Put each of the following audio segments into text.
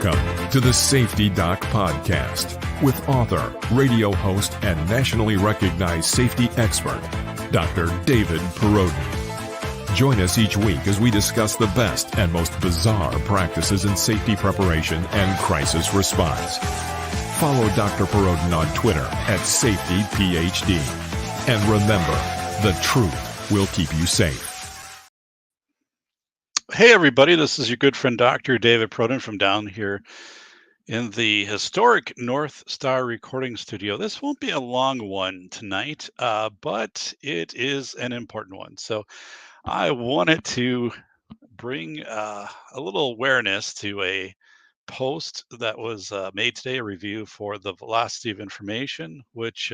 Welcome to the Safety Doc Podcast with author, radio host, and nationally recognized safety expert, Dr. David Perodin. Join us each week as we discuss the best and most bizarre practices in safety preparation and crisis response. Follow Dr. Perodin on Twitter at SafetyPhD. And remember, the truth will keep you safe. Hey everybody, this is your good friend Dr. David Perodin from down here in the historic North Star recording studio. This won't be a long one tonight, but it is an important one. So I wanted to bring a little awareness to a post that was made today, a review for the velocity of information, which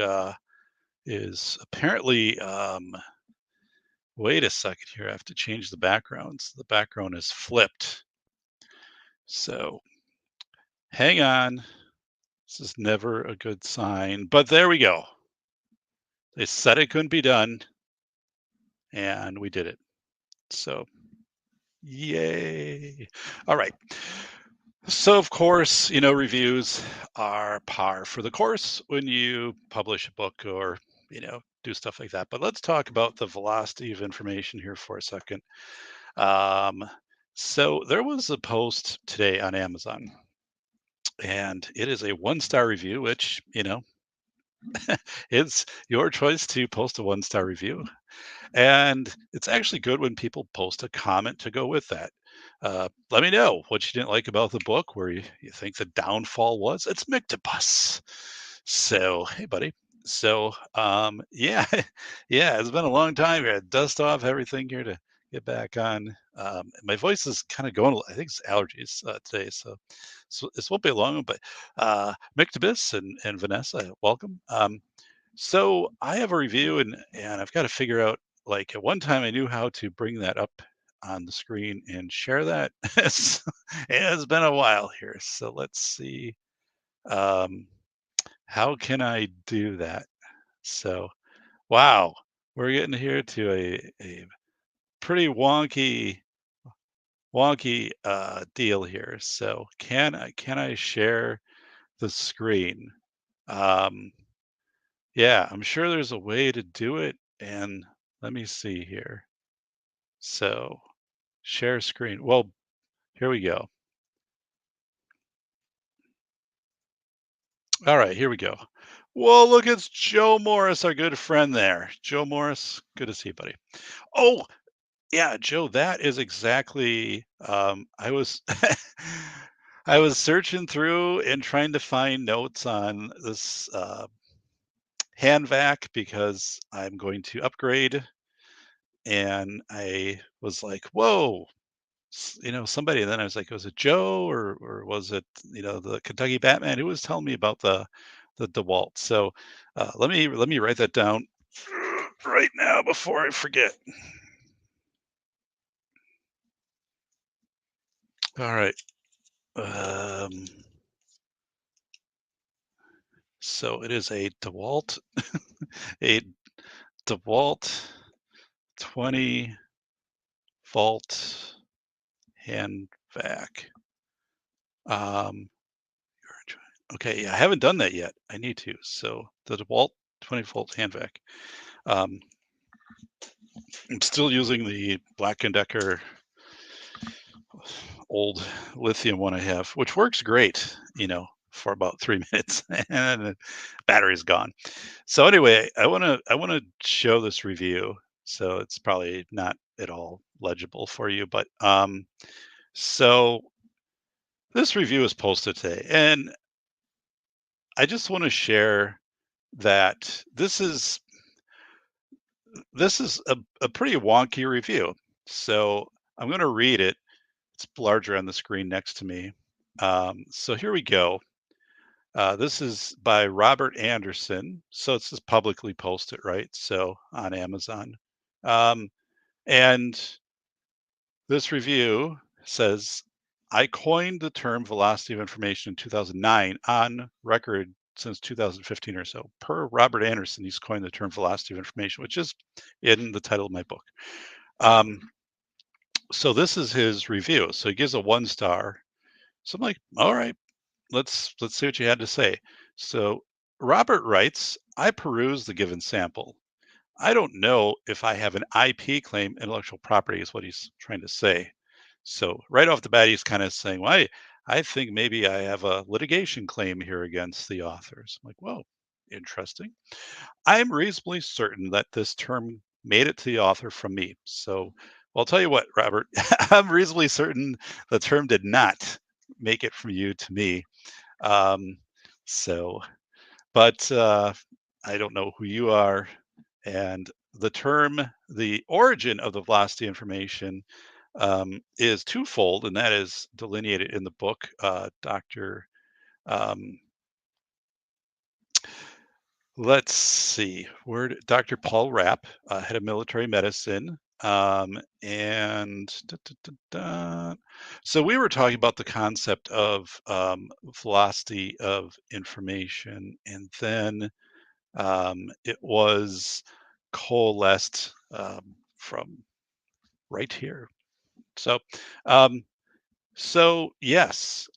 is apparently wait a second here. I have to change the backgrounds. The background is flipped. So hang on. This is never a good sign, but there we go. They said it couldn't be done, and we did it. So yay. All right. So of course, reviews are par for the course when you publish a book or, do stuff like that. But let's talk about the velocity of information here for a second. So there was a post today on Amazon, and it is a 1-star review, which, it's your choice to post a 1-star review. And it's actually good when people post a comment to go with that. Let me know what you didn't like about the book, where you think the downfall was. It's Mictobus. So, hey, buddy. So, yeah, yeah, it's been a long time here. Dust off everything here to get back on. My voice is kind of going, I think it's allergies today. So this won't be long, but Mictobus and Vanessa, welcome. So I have a review and I've got to figure out, like, at one time I knew how to bring that up on the screen and share that. It's been a while here. So let's see. How can I do that? So, wow, we're getting here to a pretty wonky deal here. So can I share the screen? Yeah, I'm sure there's a way to do it. And let me see here. So share screen. Well, here we go. All right, here we go. Well, look, it's Joe Morris, our good friend there. Joe Morris, good to see you, buddy. Oh, yeah, Joe, that is exactly I was I was searching through and trying to find notes on this hand vac because I'm going to upgrade, and I was like, whoa, somebody. And then I was like, was it Joe or was it the Kentucky Batman who was telling me about the DeWalt? So let me write that down right now before I forget. All right. So it is a DeWalt, a DeWalt 20 volt hand vac. Okay, yeah, I haven't done that yet. I need to. So the DeWalt 20 volt hand vac. I'm still using the Black & Decker old lithium one I have, which works great, for about 3 minutes, and the battery's gone. So anyway, I wanna show this review. So it's probably not at all legible for you, but so this review is posted today, and I just want to share that this is a pretty wonky review. So I'm going to read it. It's larger on the screen next to me. So here we go. This is by Robert Anderson. So it's just publicly posted, right? So on Amazon. And this review says, I coined the term velocity of information in 2009 on record since 2015 or so. Per Robert Anderson, he's coined the term velocity of information, which is in the title of my book. So this is his review. So he gives a 1-star. So I'm like, all right, let's see what you had to say. So Robert writes, I peruse the given sample. I don't know if I have an IP claim, intellectual property is what he's trying to say. So right off the bat, he's kind of saying, well, I think maybe I have a litigation claim here against the authors. I'm like, whoa, interesting. I'm reasonably certain that this term made it to the author from me. So well, I'll tell you what, Robert, I'm reasonably certain the term did not make it from you to me. Um, so, but I don't know who you are. And the term, the origin of the velocity information is twofold, and that is delineated in the book. Dr. Um, let's see, where Dr. Paul Rapp, head of military medicine. And so we were talking about the concept of velocity of information, and then it was coalesced from right here. So, um, so yes,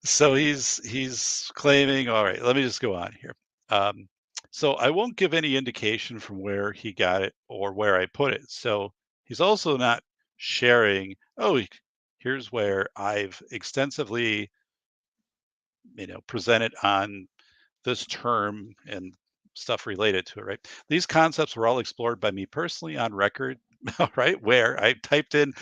so he's claiming. All right, let me just go on here. Um, so I won't give any indication from where he got it or where I put it. So he's also not sharing. Oh, here's where I've extensively, presented on this term and stuff related to it, right? These concepts were all explored by me personally on record, right? Where I typed in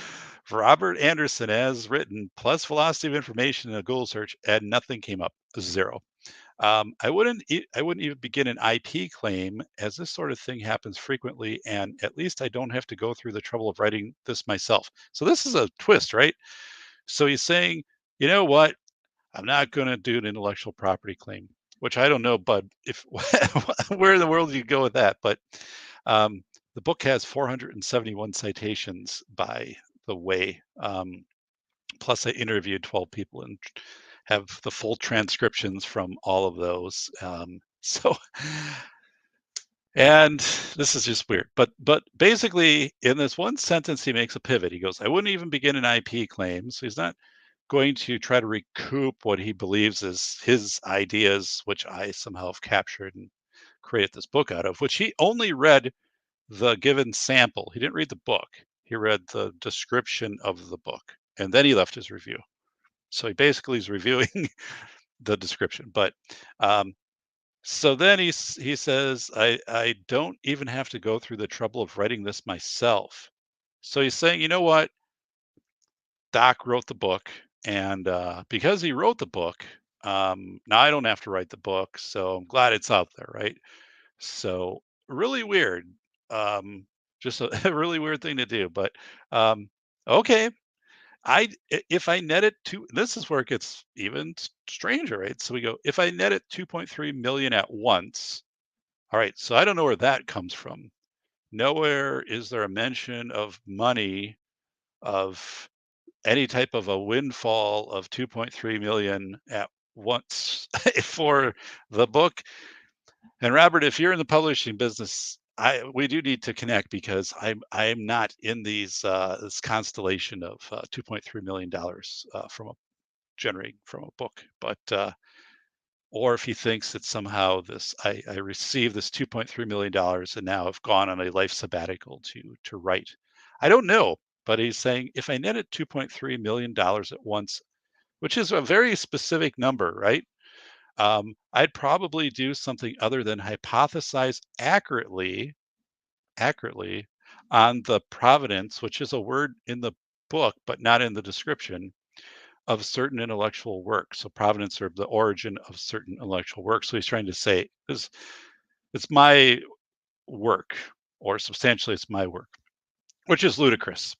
Robert Anderson as written plus velocity of information in a Google search and nothing came up, zero. I wouldn't even begin an IP claim as this sort of thing happens frequently, and at least I don't have to go through the trouble of writing this myself. So this is a twist, right? So he's saying, you know what? I'm not going to do an intellectual property claim, which I don't know, Bud, if where in the world do you go with that? But um, the book has 471 citations, by the way. Plus, I interviewed 12 people and have the full transcriptions from all of those. So, and this is just weird. But basically, in this one sentence, he makes a pivot. He goes, "I wouldn't even begin an IP claim." So he's not going to try to recoup what he believes is his ideas, which I somehow have captured and created this book out of, which he only read the given sample. He didn't read the book. He read the description of the book, and then he left his review. So he basically is reviewing the description. But so then he says, I don't even have to go through the trouble of writing this myself. So he's saying, you know what? Doc wrote the book, and because he wrote the book, now I don't have to write the book, so I'm glad it's out there, right? So really weird, just a, a really weird thing to do. But um, okay, if I net it to this is where it gets even stranger, right? So we go if I net it 2.3 million at once. All right, so I don't know where that comes from. Nowhere is there a mention of money of any type of a windfall of 2.3 million at once for the book. And Robert, if you're in the publishing business, we do need to connect because I'm not in this constellation of $2.3 million from a generating from a book. But or if he thinks that somehow I received this $2.3 million and now have gone on a life sabbatical to write. I don't know, but he's saying if I netted $2.3 million at once, which is a very specific number, right? I'd probably do something other than hypothesize accurately on the provenance, which is a word in the book but not in the description of certain intellectual works. So provenance or the origin of certain intellectual works. So he's trying to say this it's my work, or substantially it's my work, which is ludicrous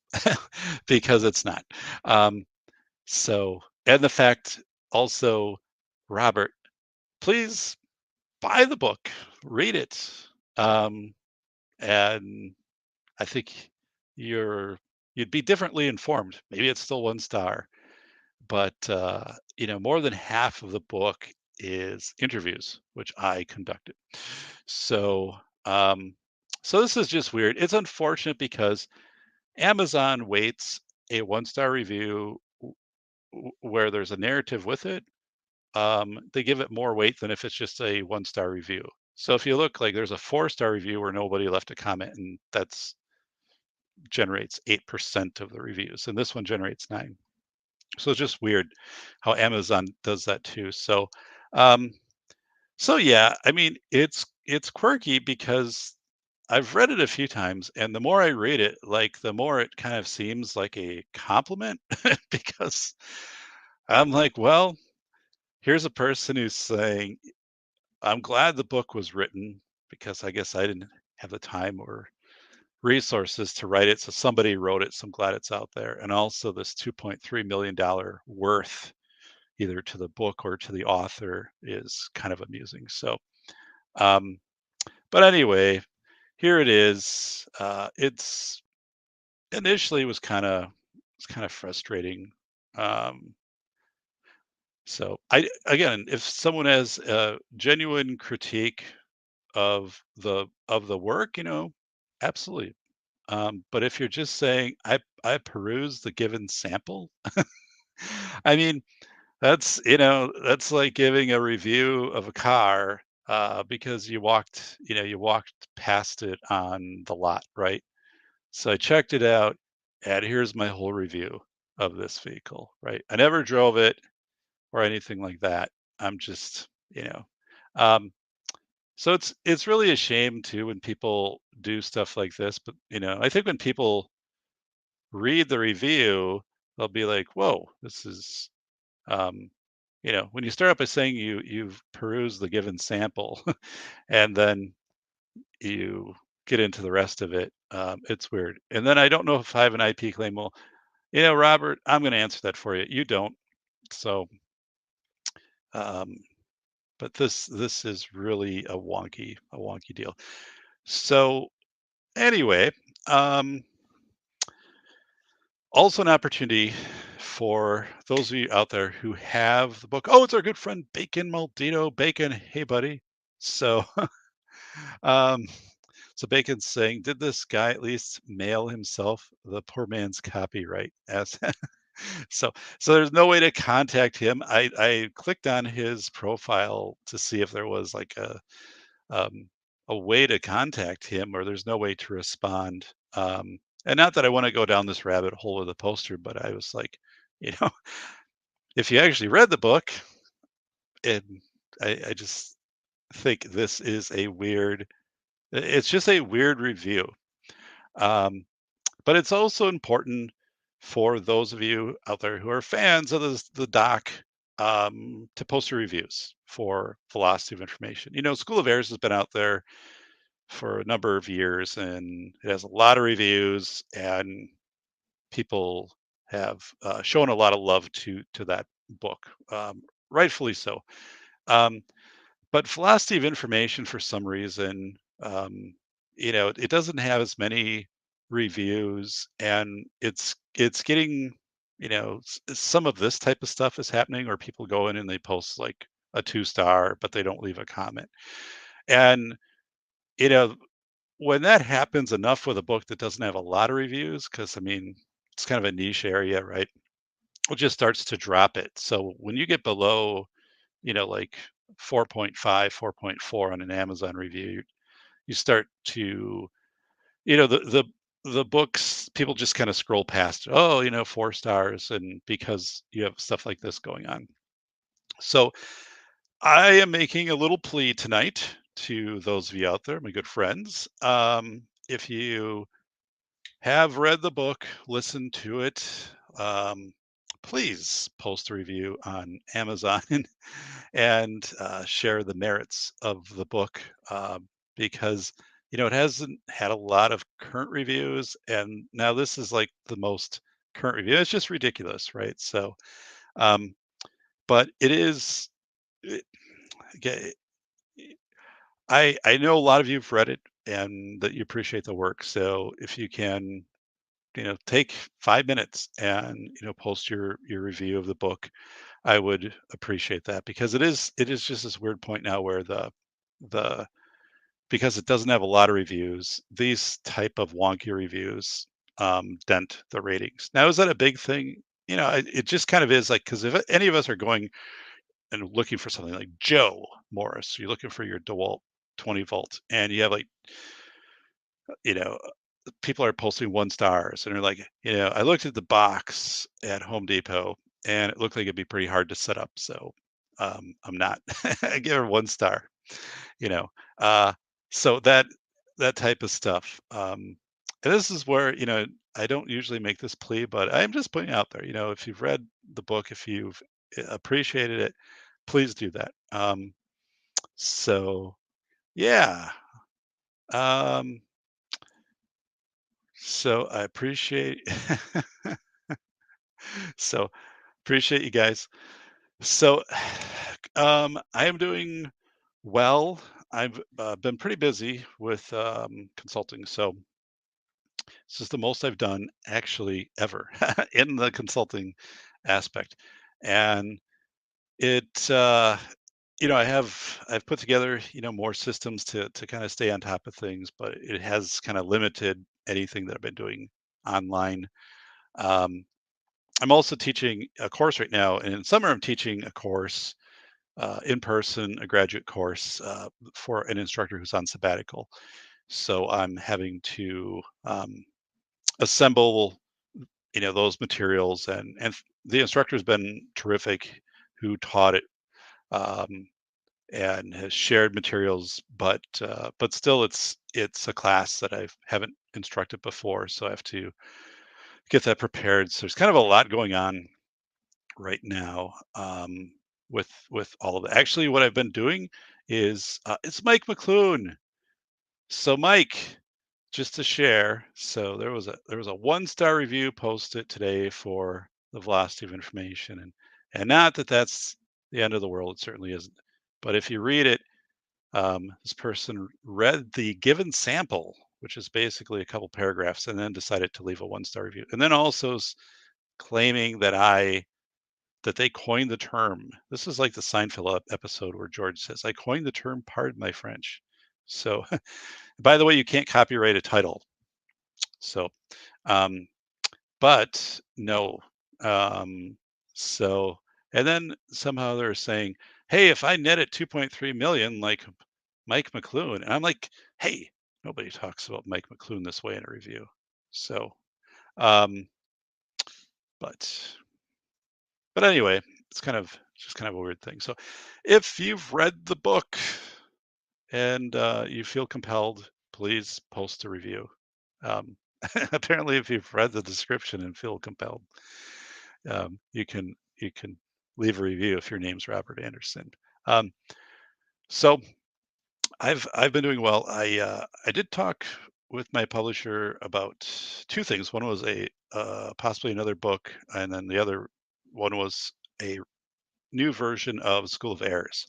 because it's not. Um, so and the fact also, Robert, please buy the book, read it. Um, and I think you'd be differently informed. Maybe it's still 1 star, but more than half of the book is interviews, which I conducted. So, um, so this is just weird. It's unfortunate because Amazon waits a 1 star review where there's a narrative with it, they give it more weight than if it's just a 1-star review. So if you look, like, there's a 4-star review where nobody left a comment, and that's generates 8% of the reviews, and this one generates 9. So it's just weird how Amazon does that too. Um, so yeah, I mean, it's quirky because I've read it a few times, and the more I read it, like, the more it kind of seems like a compliment because I'm like, well, here's a person who's saying, I'm glad the book was written because I guess I didn't have the time or resources to write it. So somebody wrote it. So I'm glad it's out there. And also, this $2.3 million worth either to the book or to the author is kind of amusing. Um, but anyway, here it is. It's initially was kind of frustrating. Um, so I again, if someone has a genuine critique of the work, absolutely. But if you're just saying, I peruse the given sample, I mean, that's like giving a review of a car because you walked past it on the lot, right? So I checked it out, and here's my whole review of this vehicle, right? I never drove it or anything like that. I'm just, um, so it's really a shame too when people do stuff like this. But I think when people read the review, they'll be like, "Whoa, this is," um, when you start out by saying you've perused the given sample, and then you get into the rest of it, it's weird. And then I don't know if I have an IP claim. Well, Robert, I'm going to answer that for you. You don't. So, um, but this is really a wonky deal. So anyway, um, also an opportunity for those of you out there who have the book. Oh, it's our good friend Bacon Maldito. Bacon, hey buddy. So, um, so Bacon's saying, did this guy at least mail himself the poor man's copyright? As so, so there's no way to contact him. I clicked on his profile to see if there was like um, a way to contact him, or there's no way to respond. And not that I want to go down this rabbit hole with the poster, but I was like, you know, if you actually read the book, and I just think this is it's just a weird review. Um, but it's also important for those of you out there who are fans of the doc to post your reviews for Velocity of Information. School of Errors has been out there for a number of years, and it has a lot of reviews, and people have shown a lot of love to that book, rightfully so. Um, but Philosophy of Information, for some reason, it doesn't have as many reviews, and it's getting, some of this type of stuff is happening where people go in and they post like a 2-star, but they don't leave a comment. And you know, when that happens enough with a book that doesn't have a lot of reviews, because I mean, it's kind of a niche area, right? It just starts to drop it. So when you get below, like 4.5, 4.4 on an Amazon review, you start to, the books, people just kind of scroll past, oh, 4 stars, and because you have stuff like this going on. So I am making a little plea tonight to those of you out there, my good friends. If you have read the book, listened to it, um, please post a review on Amazon and share the merits of the book, because it hasn't had a lot of current reviews, and now this is like the most current review. It's just ridiculous, right? So, um, but it is. It, okay, I know a lot of you've read it and that you appreciate the work. So if you can, take 5 minutes and post your review of the book, I would appreciate that, because it is just this weird point now where the because it doesn't have a lot of reviews, these type of wonky reviews dent the ratings. Now, is that a big thing? it just kind of is like, because if any of us are going and looking for something like Joe Morris, you're looking for your DeWalt 20 volt, and you have like, you know, people are posting 1 stars, and they're like, I looked at the box at Home Depot, and it looked like it'd be pretty hard to set up, so I'm not. I give her 1 star. You know, uh, so that type of stuff. And this is where I don't usually make this plea, but I'm just putting it out there. If you've read the book, if you've appreciated it, please do that. So yeah. Um, so I appreciate so appreciate you guys. So I am doing well. I've been pretty busy with consulting, so this is the most I've done actually ever in the consulting aspect. And it, I've put together, more systems to kind of stay on top of things, but it has kind of limited anything that I've been doing online. Um, I'm also teaching a course right now, and in summer I'm teaching a course in person, a graduate course for an instructor who's on sabbatical. So I'm having to assemble those materials, and the instructor's been terrific who taught it, um, and has shared materials, but still it's a class that I haven't instructed before, so I have to get that prepared. So there's kind of a lot going on right now, with all of that. Actually, what I've been doing is it's Mike McClune. So Mike, just to share, so there was a 1 star review posted today for the velocity of information, and not that that's the end of the world. It certainly isn't. But if you read it, this person read the given sample, which is basically a couple paragraphs, and then decided to leave a 1 star review, and then also claiming that they coined the term. This is like the Seinfeld episode where George says, "I coined the term. Pardon my French." So, by the way, you can't copyright a title. So, um, but no. Um, so, and then somehow they're saying, "Hey, if I net at 2.3 million, like Mike McClune," and I'm like, "Hey, nobody talks about Mike McClune this way in a review." So, um, but anyway, it's just kind of a weird thing. So, if you've read the book and you feel compelled, please post a review. Um, apparently, if you've read the description and feel compelled, you can leave a review if your name's Robert Anderson. Um, so I've been doing well. I did talk with my publisher about 2 things. One was a possibly another book, and then the other one was a new version of School of Errors,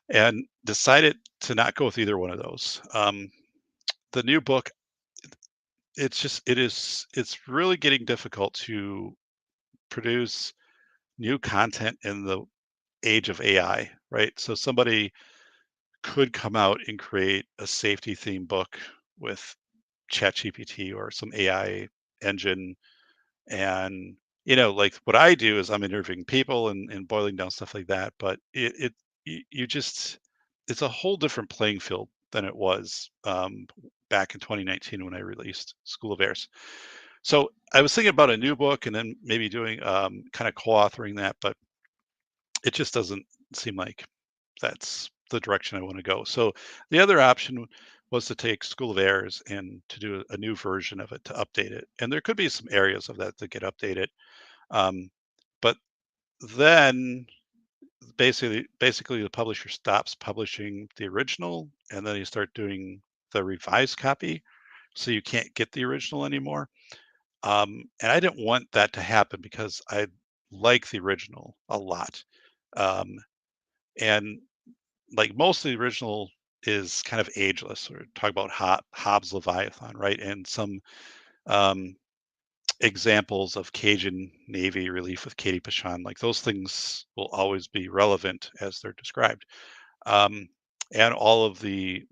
and decided to not go with either one of those. The new book, it's really getting difficult to produce new content in the age of AI, right? So somebody could come out and create a safety theme book with ChatGPT or some AI engine. And, like what I do is I'm interviewing people and boiling down stuff like that. But you just, it's a whole different playing field than it was back in 2019 when I released School of Airs. So I was thinking about a new book and then maybe doing kind of co-authoring that, but it just doesn't seem like that's the direction I want to go. So the other option was to take School of Airs and to do a new version of it to update it. And there could be some areas of that that get updated. Um, but then basically the publisher stops publishing the original and then you start doing the revised copy. So you can't get the original anymore. And I didn't want that to happen because I like the original a lot. Um, and like most of the original is kind of ageless. Or talk about Hobbes Leviathan, right? And some um, examples of Cajun Navy relief with Katie Pachon. Like those things will always be relevant as they're described. Um, and all of the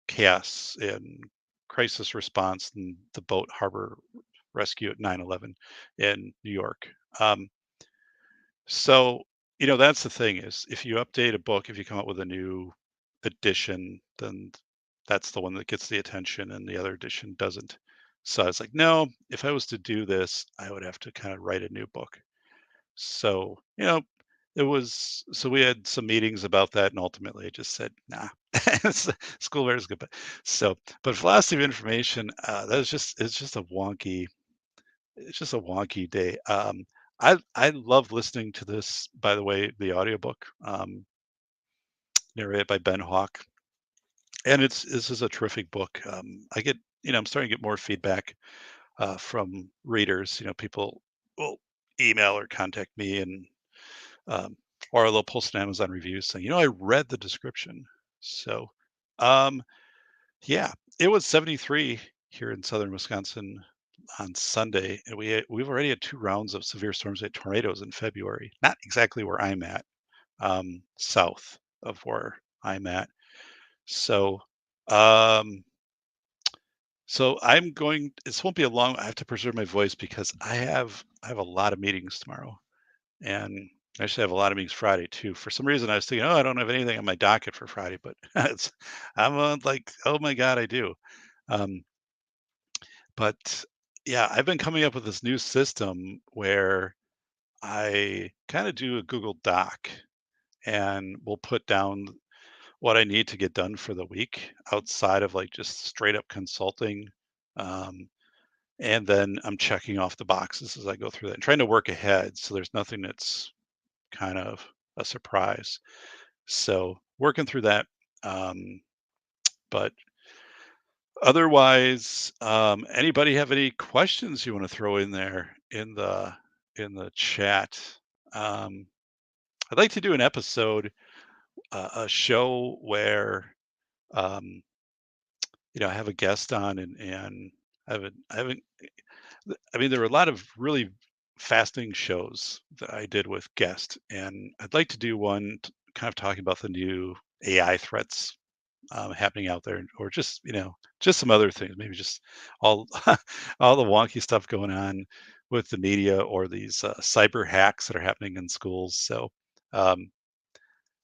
chaos and crisis response and the boat harbor rescue at 9/11 in New York. Um, so, that's the thing is if you update a book, if you come up with a new edition, then that's the one that gets the attention and the other edition doesn't. So I was like, no, if I was to do this, I would have to kind of write a new book. So, so we had some meetings about that, and ultimately I just said, nah, school is good. But velocity of information, it's just a wonky day. I love listening to this, by the way, the audiobook, narrated by Ben Hawk. And this is a terrific book. I'm starting to get more feedback from readers. People will email or contact me um, or they'll post an Amazon review saying, I read the description. So, um, yeah, it was 73 here in southern Wisconsin on Sunday, and we've already had 2 rounds of severe storms and tornadoes in February. Not exactly where I'm at, south of where I'm at. So, um, I'm going. This won't be a long. I have to preserve my voice because I have a lot of meetings tomorrow. And I actually have a lot of meetings Friday too. For some reason, I was thinking, oh, I don't have anything on my docket for Friday, but I'm like, oh my God, I do. Um, but yeah, I've been coming up with this new system where I kind of do a Google Doc and we'll put down what I need to get done for the week outside of like just straight up consulting. Um, and then I'm checking off the boxes as I go through that and trying to work ahead. So there's nothing that's kind of a surprise. So working through that. Um, but otherwise, anybody have any questions you want to throw in there in the chat? Um, I'd like to do an episode, a show where um, I have a guest on and I mean, there were a lot of really fascinating shows that I did with guests, and I'd like to do one kind of talking about the new AI threats happening out there, or just some other things, maybe just all all the wonky stuff going on with the media or these cyber hacks that are happening in schools. So um,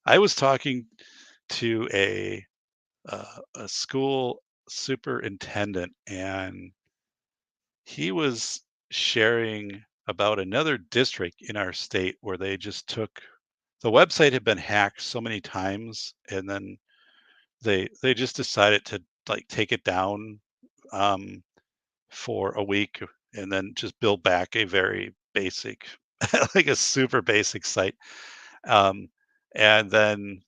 I was talking to a school superintendent, and he was sharing about another district in our state where they just took the website had been hacked so many times, and then they just decided to like take it down um, for a week and then just build back a very basic, like a super basic site. Um, and then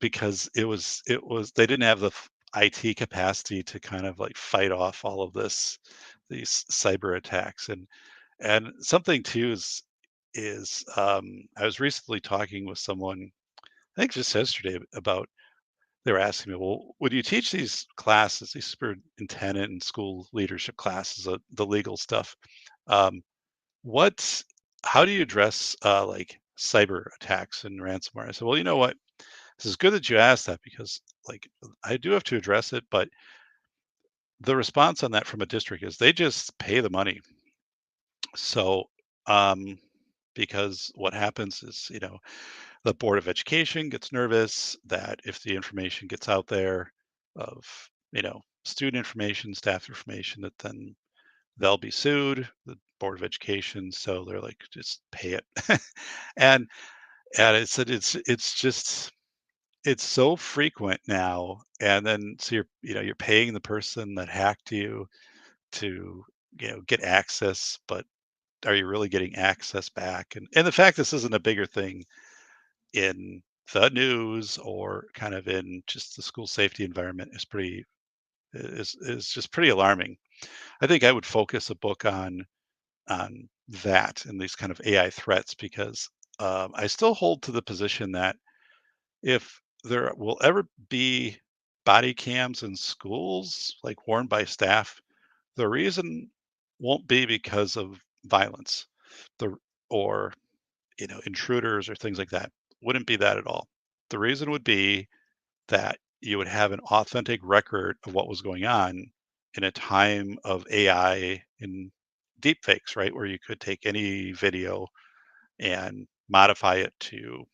because it was they didn't have the IT capacity to kind of like fight off all of these cyber attacks. And something too is I was recently talking with someone, I think just yesterday, about they were asking me, well, would you teach these classes, these superintendent and school leadership classes, the legal stuff? Um, what, how do you address like cyber attacks and ransomware? I said, well, you know what? This is good that you asked that because like I do have to address it, but the response on that from a district is they just pay the money. So, um, because what happens is, the Board of Education gets nervous that if the information gets out there of, student information, staff information, that then they'll be sued, the Board of Education. So they're like, just pay it. and and it said it's so frequent now. And then so you're paying the person that hacked you to get access, but are you really getting access back? And the fact this isn't a bigger thing in the news or kind of in just the school safety environment is just pretty alarming. I think I would focus a book on that and these kind of AI threats because I still hold to the position that if there will ever be body cams in schools like worn by staff, the reason won't be because of violence, the or intruders or things like that. Wouldn't be that at all. The reason would be that you would have an authentic record of what was going on, in a time of AI and deepfakes, right? Where you could take any video and modify it to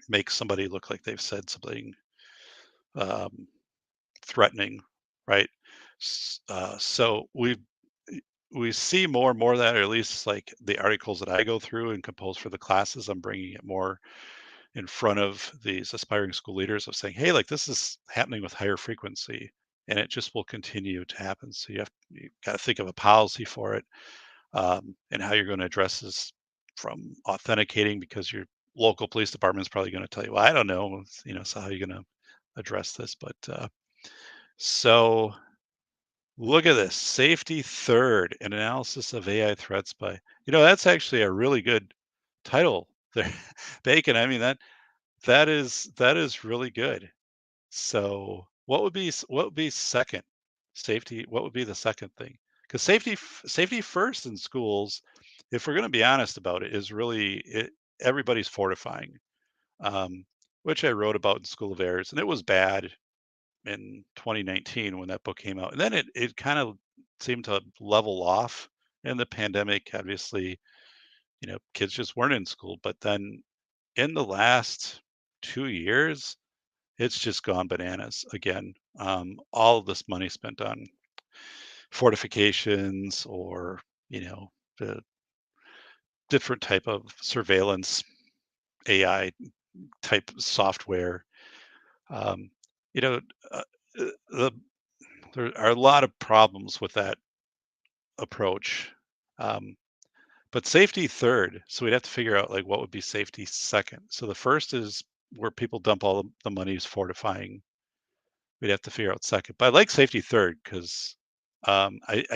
make somebody look like they've said something um, threatening, right? So we see more and more of that, or at least like the articles that I go through and compose for the classes, I'm bringing it more in front of these aspiring school leaders of saying, hey, like this is happening with higher frequency and it just will continue to happen. So you got to think of a policy for it, and how you're going to address this, from authenticating, because your local police department is probably going to tell you, well, I don't know, so how are you going to address this? But so look at this: safety third, an analysis of AI threats by, that's actually a really good title there, Bacon. I mean, that is really good. So what would be second? Safety, what would be the second thing? Because safety first in schools, if we're going to be honest about it, is really everybody's fortifying, um, which I wrote about in School of Errors, and it was bad in 2019 when that book came out, and then it kind of seemed to level off in the pandemic. Obviously, kids just weren't in school, but then in the last 2 years, it's just gone bananas again. All of this money spent on fortifications, or the different type of surveillance AI type software. Um, you know, uh, the there are a lot of problems with that approach. Um, but safety third, so we'd have to figure out like what would be safety second. So the first is where people dump all the money is fortifying. We'd have to figure out second. But I like safety third because I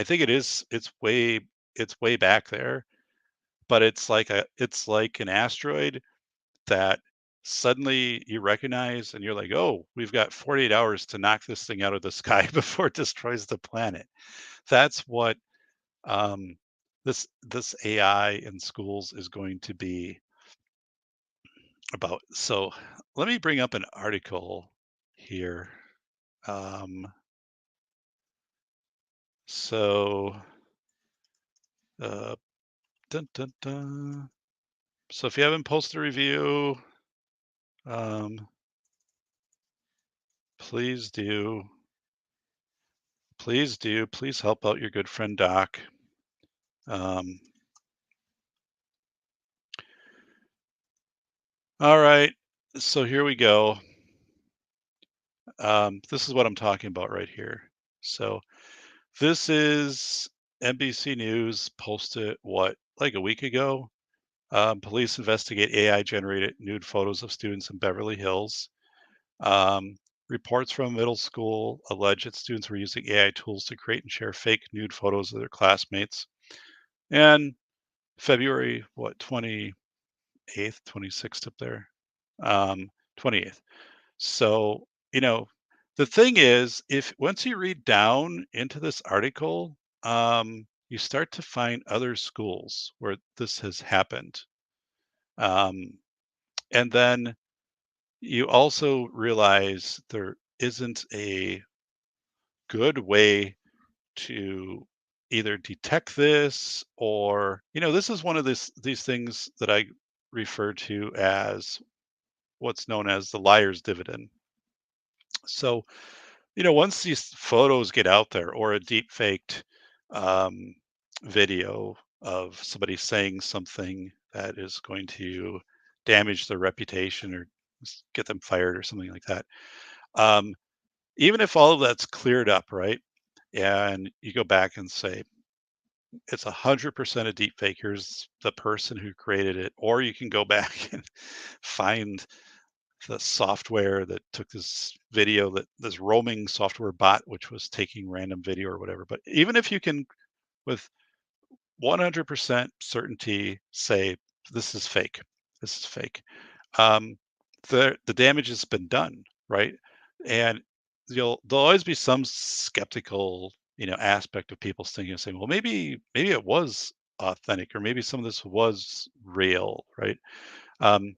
think it's way back there, but it's like an asteroid that suddenly you recognize and you're like, oh, we've got 48 hours to knock this thing out of the sky before it destroys the planet. That's what um, this AI in schools is going to be about. So let me bring up an article here. Um, so uh, dun, dun, dun. So if you haven't posted a review, um, please do. Please do. Please help out your good friend Doc. Um, all right. So here we go. This is what I'm talking about right here. So this is NBC News posted like a week ago. Police investigate AI generated nude photos of students in Beverly Hills. Um, Reports from middle school allege that students were using AI tools to create and share fake nude photos of their classmates. And February, 28th, 26th up there, 28th. So, the thing is, if once you read down into this article, you start to find other schools where this has happened. Um, and then you also realize there isn't a good way to either detect this, or this is one of these things that I refer to as what's known as the liar's dividend. So once these photos get out there, or a deep faked um, video of somebody saying something that is going to damage their reputation, or get them fired or something like that, um, even if all of that's cleared up, right, and you go back and say it's 100% a deep fake, here's the person who created it, or you can go back and find the software that took this video, that this roaming software bot which was taking random video or whatever. But even if you can, with 100% certainty, say this is fake, this is fake, um, the damage has been done, right? And there'll always be some skeptical, aspect of people thinking, saying, well, maybe it was authentic, or maybe some of this was real, right? Um,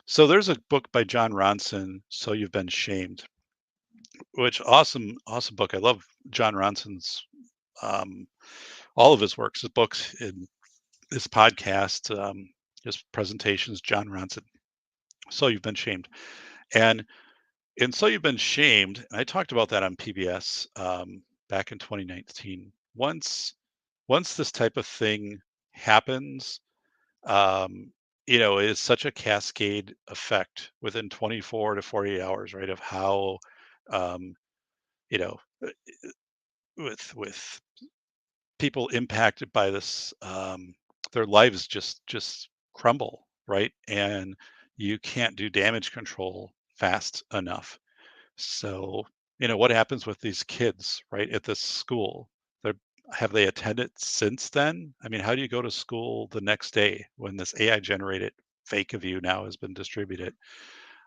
so there's a book by John Ronson, So You've Been Shamed. which awesome book. I love John Ronson's um, all of his works, his books, and his podcast, his presentations. John Ronson. So you've been shamed, and so you've been shamed. And I talked about that on PBS back in 2019. Once this type of thing happens, um, it is such a cascade effect within 24 to 48 hours, right? Of how, um, you know, uh, with people impacted by this, their lives just crumble, right? And you can't do damage control fast enough. So, what happens with these kids, right, at this school? They're Have they attended since then? I mean, how do you go to school the next day when this AI generated fake of you now has been distributed?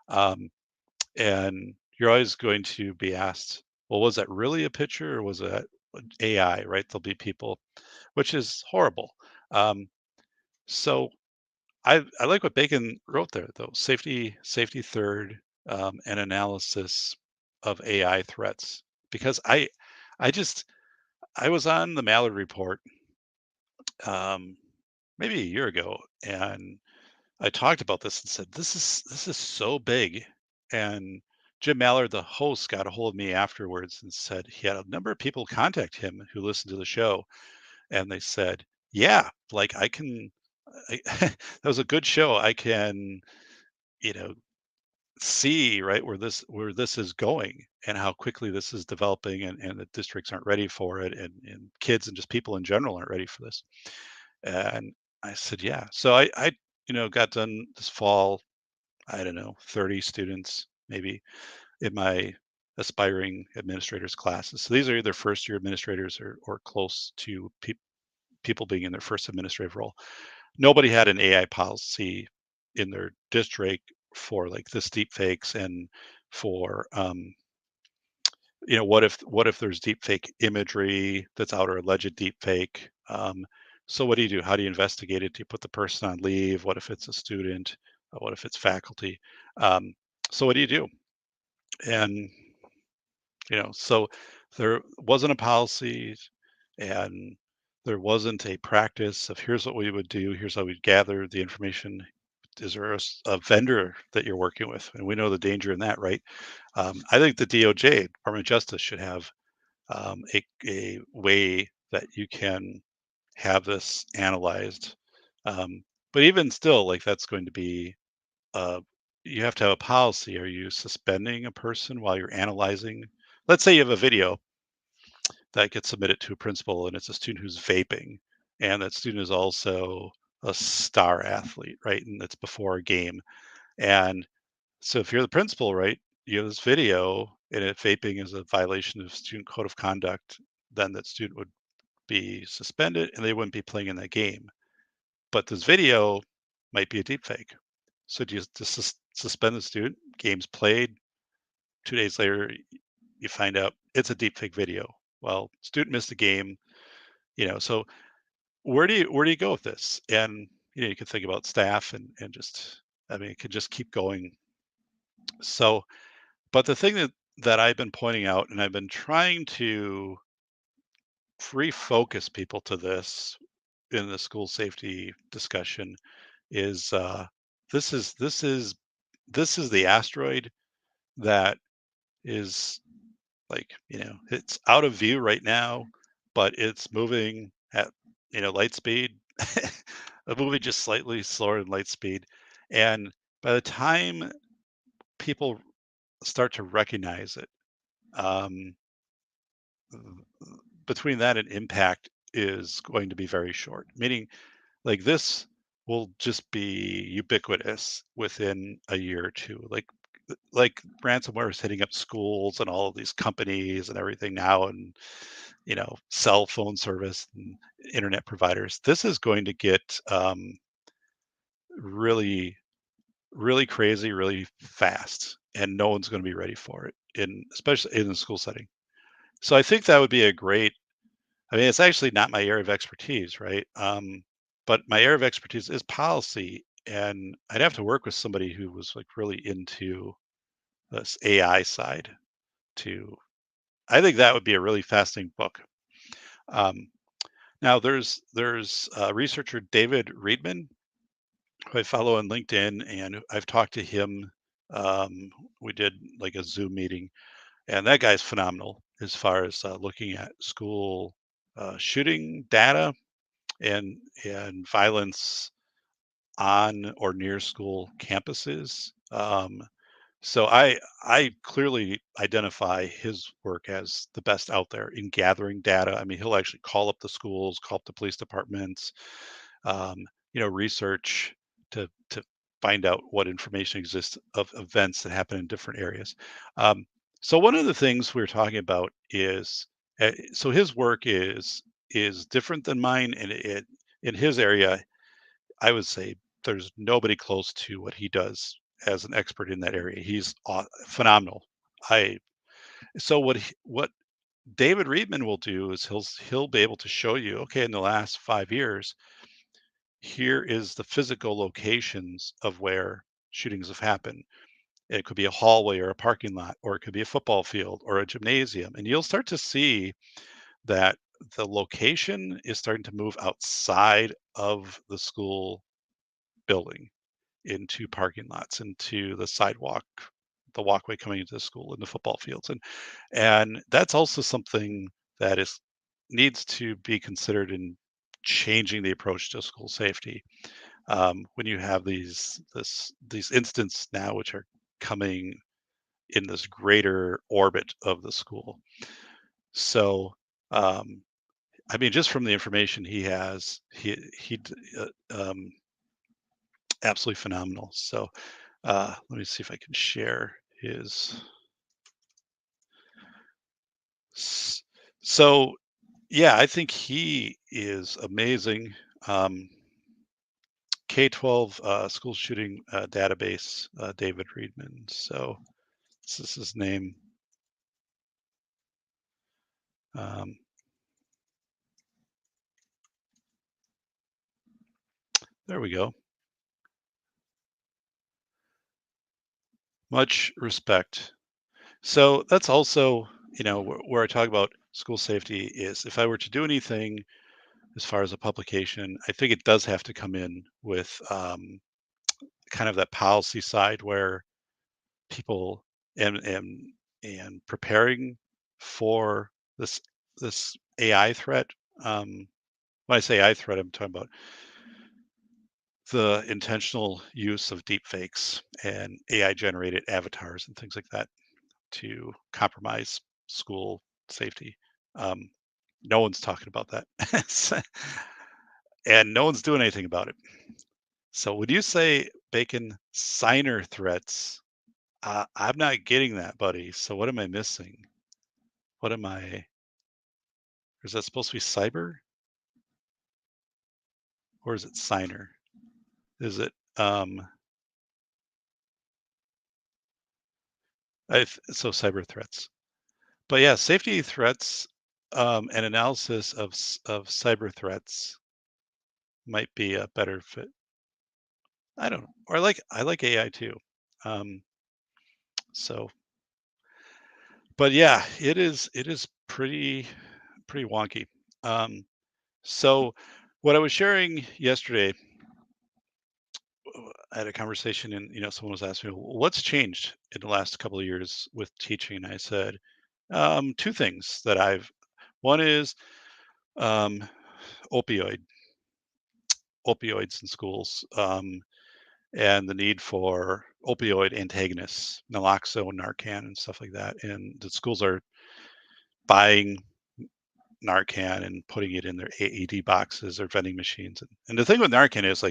Um, and you're always going to be asked, well, was that really a picture or was that AI, right? There'll be people, which is horrible. Um, so I like what Bacon wrote there, though. Safety third, and analysis of AI threats. Because I just I was on the Mallard Report um, maybe a year ago, and I talked about this and said this is so big. And Jim Mallard, the host, got a hold of me afterwards and said he had a number of people contact him who listened to the show, and they said, "Yeah, like I can." That was a good show. I can, you know, see right where this is going and how quickly this is developing, and the districts aren't ready for it, and kids and just people in general aren't ready for this. And I said, yeah. So I got done this fall. I don't know, 30 students maybe in my aspiring administrators classes. So these are either first year administrators or close to people being in their first administrative role. Nobody had an AI policy in their district for like this deep fakes, and for what if there's deep fake imagery that's out, or alleged deep fake. So what do you do? How do you investigate it? Do you put the person on leave? What if it's a student? What if it's faculty? um, so what do you do? And so there wasn't a policy, and there wasn't a practice of here's what we would do, here's how we'd gather the information. Is there a vendor that you're working with? And we know the danger in that, right? I think the DOJ, Department of Justice, should have a way that you can have this analyzed. Um, but even still, like that's going to be, uh, you have to have a policy. Are you suspending a person while you're analyzing? Let's say you have a video that gets submitted to a principal and it's a student who's vaping, and that student is also a star athlete, right? And it's before a game. And so if you're the principal, right, you have this video, and if vaping is a violation of student code of conduct, then that student would be suspended and they wouldn't be playing in that game. But this video might be a deep fake. So do you just suspend the student? Game's played. 2 days later, you find out it's a deep fake video. Well, student missed the game. So where do you go with this? And you can think about staff, and just, I mean, it could just keep going. So, but the thing that I've been pointing out, and I've been trying to refocus people to this in the school safety discussion, is this is the asteroid that is, like, it's out of view right now, but it's moving at light speed. Moving just slightly slower than light speed. And by the time people start to recognize it, um, between that and impact is going to be very short. Meaning, like, this will just be ubiquitous within a year or two. Like ransomware is hitting up schools and all of these companies and everything now, and cell phone service and internet providers. This is going to get really, really crazy, really fast, and no one's going to be ready for it, especially in the school setting. So I think that would be a great. I mean, it's actually not my area of expertise, right? But my area of expertise is policy, and I'd have to work with somebody who was like really into this AI side. to I think that would be a really fascinating book. Um, Now there's researcher David Reedman, who I follow on LinkedIn, and I've talked to him. We did like a Zoom meeting, and that guy's phenomenal as far as looking at school shooting data and violence on or near school campuses. So I clearly identify his work as the best out there in gathering data. I mean, he'll actually call up the schools, call up the police departments, um, research to find out what information exists of events that happen in different areas. Um, so one of the things we're talking about is so his work is different than mine, and it in his area I would say there's nobody close to what he does as an expert in that area. He's phenomenal. I so what David Reedman will do is he'll be able to show you, okay, in the last 5 years, here is the physical locations of where shootings have happened. It could be a hallway or a parking lot, or it could be a football field or a gymnasium, and you'll start to see that the location is starting to move outside of the school building into parking lots, into the sidewalk, the walkway coming into the school, and the football fields, and that's also something that is needs to be considered in changing the approach to school safety. When you have these incidents now, which are coming in this greater orbit of the school, so um, I mean, just from the information he has, absolutely phenomenal. So let me see if I can share his. s- So, yeah, I think he is amazing. Um, K-12 school shooting database, David Reedman. So this is his name. Um, there we go. Much respect. So that's also, where I talk about school safety is if I were to do anything as far as a publication, I think it does have to come in with kind of that policy side where people and preparing for this AI threat. Um, when I say AI threat, I'm talking about the intentional use of deep fakes and AI generated avatars and things like that to compromise school safety. Um, no one's talking about that. And no one's doing anything about it. So would you say bacon signer threats? I'm not getting that, buddy. So what am I missing? What am I? Is that supposed to be cyber or is it signer? Is it so cyber threats? But yeah, safety threats and analysis of cyber threats might be a better fit. I don't know. Or I like AI too. Um, so, but yeah, it is pretty wonky. Um, so, what I was sharing yesterday, I had a conversation, and someone was asking me, "What's changed in the last couple of years with teaching?" And I said, two things that I've. One is um, opioid opioids in schools. And the need for opioid antagonists, naloxone, Narcan, and stuff like that. And the schools are buying Narcan and putting it in their AED boxes or vending machines. And the thing with Narcan is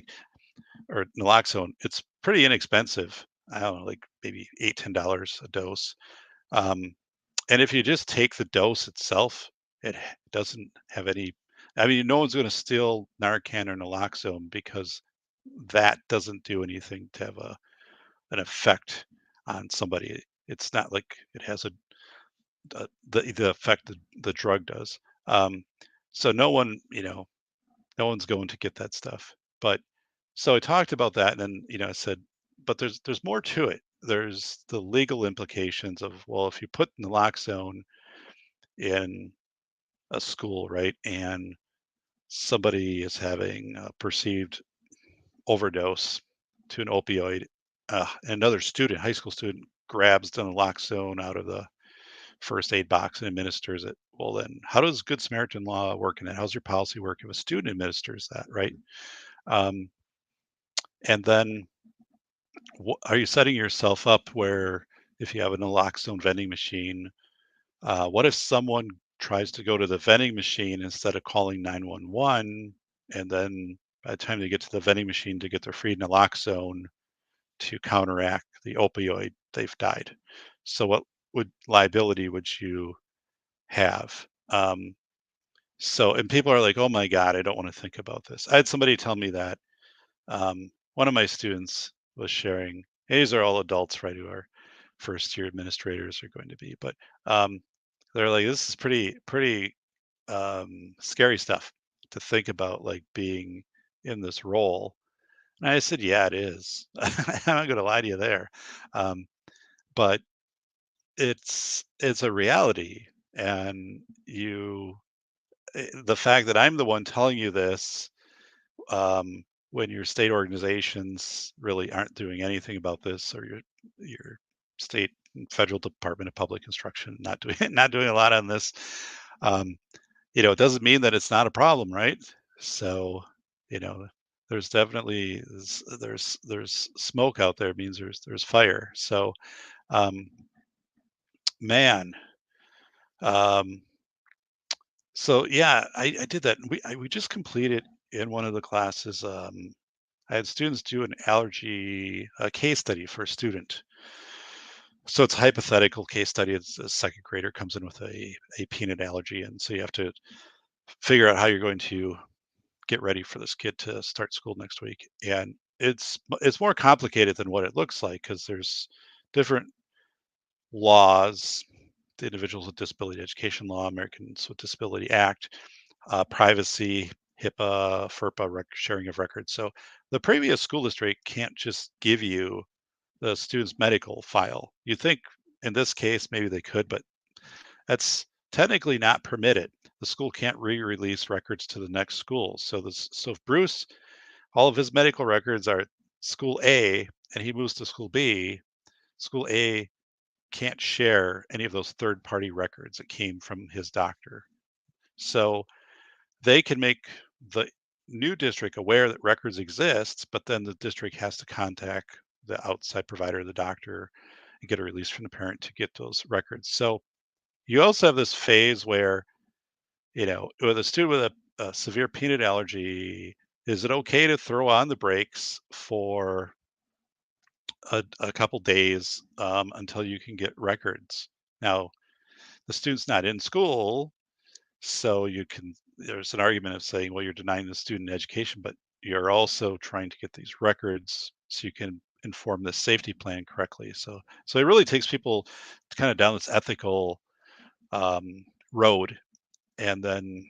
or naloxone, it's pretty inexpensive. I don't know, like maybe $8, $10 a dose. Um, and if you just take the dose itself, doesn't have any. I mean, no one's going to steal Narcan or naloxone because that doesn't do anything to have an effect on somebody. It's not like it has the effect that the drug does. Um, so no one's going to get that stuff. But so I talked about that, and then I said, but there's more to it. there's the legal implications of, well, if you put naloxone in a school, right, and somebody is having a perceived overdose to an opioid, another student, high school student, grabs the naloxone out of the first aid box and administers it. Well, then how does Good Samaritan law work in that? How's your policy work if a student administers that, right? Um, and then are you setting yourself up where if you have a naloxone vending machine, what if someone tries to go to the vending machine instead of calling 911, and then by the time they get to the vending machine to get their free naloxone to counteract the opioid, they've died. So what would liability would you have? And people are like, oh my God, I don't want to think about this. I had somebody tell me that one of my students was sharing, these are all adults, right, who are first year administrators are going to be, but um, they're like, this is pretty scary stuff to think about, like being in this role. And I said, yeah, it is. I'm not going to lie to you there. Um, but it's a reality. And the fact that I'm the one telling you this, when your state organizations really aren't doing anything about this, or your state and federal Department of Public Instruction not doing not doing a lot on this, um, it doesn't mean that it's not a problem, right? So, you know, there's definitely there's smoke out there, means there's fire. So, um, man, um, so yeah, I did that. We just completed in one of the classes. I had students do an allergy case study for a student. So it's a hypothetical case study. It's a second grader comes in with a peanut allergy, and so you have to figure out how you're going to get ready for this kid to start school next week. And it's more complicated than what it looks like, because there's different laws: the Individuals with Disability Education Law, Americans with Disability Act, privacy, HIPAA, FERPA, sharing of records. So the previous school district can't just give you the student's medical file. You think in this case maybe they could, but that's technically not permitted. The school can't re-release records to the next school. So if Bruce, all of his medical records are school A, and he moves to school B, school A can't share any of those third-party records that came from his doctor. So they can make the new district aware that records exist, but then the district has to contact the outside provider, the doctor, and get a release from the parent to get those records. So you also have this phase where, with a student with a severe peanut allergy, is it okay to throw on the brakes for a couple days, until you can get records? Now, the student's not in school, so there's an argument of saying, well, you're denying the student education, but you're also trying to get these records so you can inform the safety plan correctly. So it really takes people kind of down this ethical um, road. And then,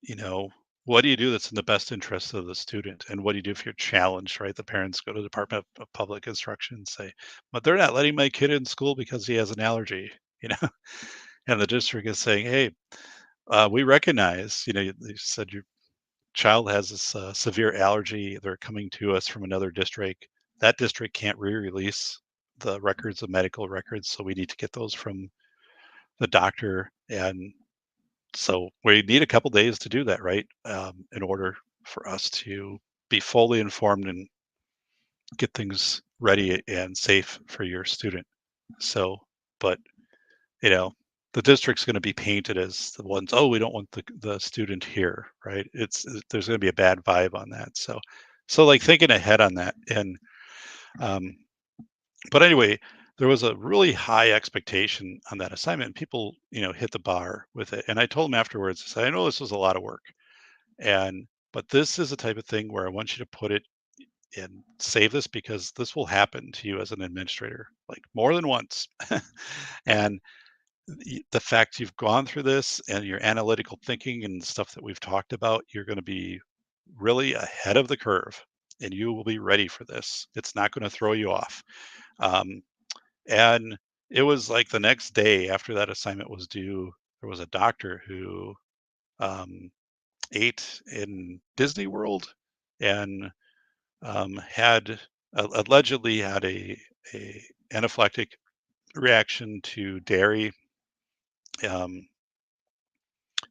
you know, what do you do that's in the best interest of the student? And what do you do if you're challenged, right? The parents go to the Department of Public Instruction and say, but they're not letting my kid in school because he has an allergy, you know? And the district is saying, hey, we recognize, you said your child has this severe allergy. They're coming to us from another district. That district can't re-release the records, of medical records, so we need to get those from the doctor. And so we need a couple days to do that, right? In order for us to be fully informed and get things ready and safe for your student. So, but you know, the district's going to be painted as the ones, oh, we don't want the student here, right? There's going to be a bad vibe on that. So like thinking ahead on that. And um, but anyway, there was a really high expectation on that assignment. People, hit the bar with it. And I told them afterwards, I said, I know this was a lot of work, but this is the type of thing where I want you to put it and save this, because this will happen to you as an administrator, like more than once. And the fact you've gone through this and your analytical thinking and stuff that we've talked about, you're going to be really ahead of the curve, and you will be ready for this. It's not going to throw you off. Um, and it was like the next day after that assignment was due, there was a doctor who um, ate in Disney World and had allegedly had a anaphylactic reaction to dairy. Um,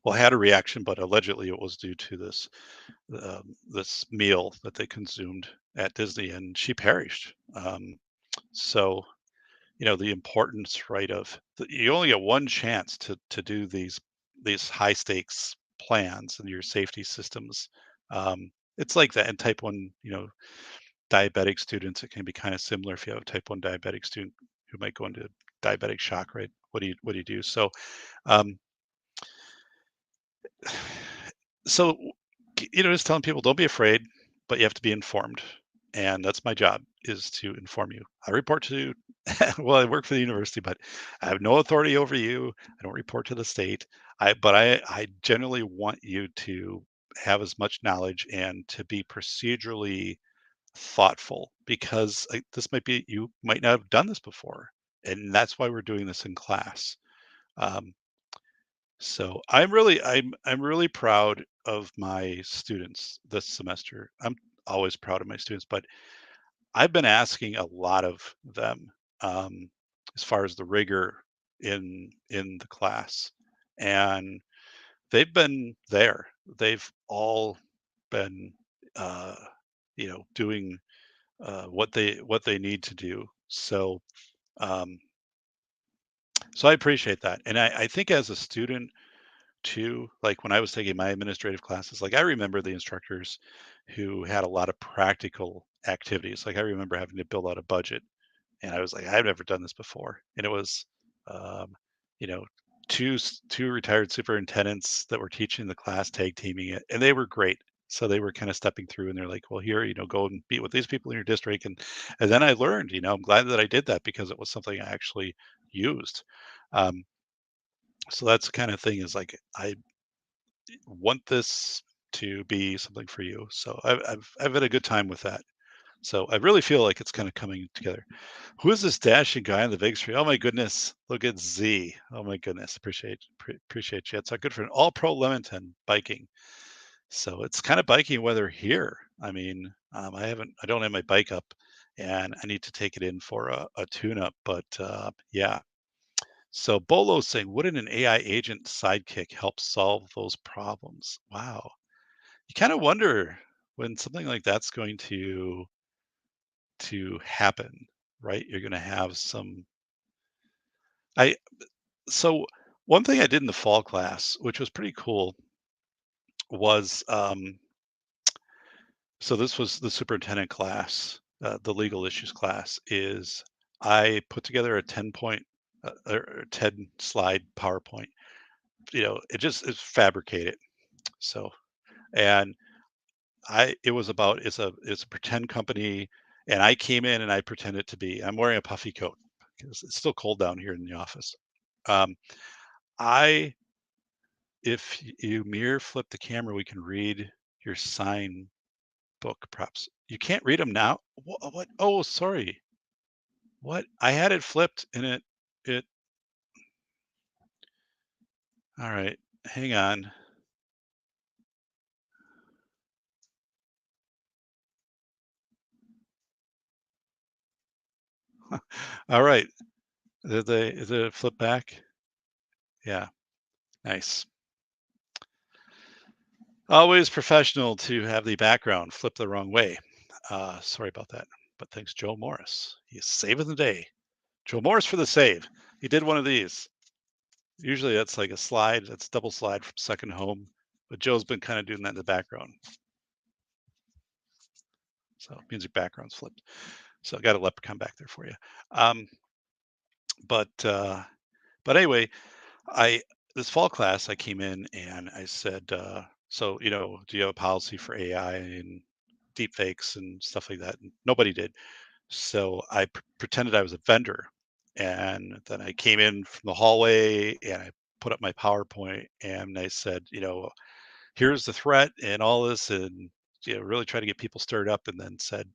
well, had a reaction, but allegedly it was due to this meal that they consumed at Disney, and she perished. So the importance, right, of you only get one chance to do these high stakes plans and your safety systems. It's like that in type 1, diabetic students. It can be kind of similar if you have a type 1 diabetic student who might go into diabetic shock, right? What do you do? So um, so just telling people, don't be afraid, but you have to be informed, and that's my job, is to inform you. I report to well, I work for the university, but I have no authority over you. I don't report to the state. I generally want you to have as much knowledge and to be procedurally thoughtful, because this might be, you might not have done this before, and that's why we're doing this in class. um, so I'm really proud of my students this semester. I'm always proud of my students, but I've been asking a lot of them, um, as far as the rigor in the class, and they've been there. They've all been, uh, doing what they need to do. Um, so I appreciate that, and I think as a student too, like when I was taking my administrative classes, like I remember the instructors who had a lot of practical activities. Like I remember having to build out a budget, and I was like, I've never done this before, and it was, um, you know, two retired superintendents that were teaching the class, tag teaming it, and they were great. So they were kind of stepping through, and they're like, well, here, go and meet with these people in your district, and then I learned. I'm glad that I did that because it was something I actually used. Um, so that's the kind of thing, is like, I want this to be something for you. So I've had a good time with that. So I really feel like it's kind of coming together. Who is this dashing guy on the big screen? Oh my goodness! Look at Z. Oh my goodness! Appreciate you. It's our good friend, All Pro Lemonton biking. So it's kind of biking weather here. I mean, I don't have my bike up, and I need to take it in for a tune-up. But yeah. So Bolo's saying, wouldn't an AI agent sidekick help solve those problems? Wow. You kind of wonder when something like that's going to happen, right? You're going to have some. I So one thing I did in the fall class, which was pretty cool, was so this was the superintendent class, the legal issues class. Is I put together a 10 point or 10 slide PowerPoint. It's fabricated. So, and it was about, it's a pretend company, and I came in and I pretended to be. I'm wearing a puffy coat because it's still cold down here in the office. Um, I If you mirror flip the camera, we can read your sign book, perhaps. You can't read them now. What? Oh, sorry. What? I had it flipped and it. All right. Hang on. All right. Is it flip back? Yeah. Nice. Always professional to have the background flip the wrong way. Sorry about that. But thanks, Joe Morris. He's saving the day. Joe Morris for the save. He did one of these. Usually that's like a slide, that's double slide from second home, but Joe's been kind of doing that in the background. So music background's flipped. So I got a leprechaun back there for you. Um, but but anyway, I this fall class I came in and I said, so do you have a policy for AI and deep fakes and stuff like that? And nobody did. So I pretended I was a vendor, and then I came in from the hallway and I put up my PowerPoint and I said, here's the threat and all this, and really try to get people stirred up, and then said,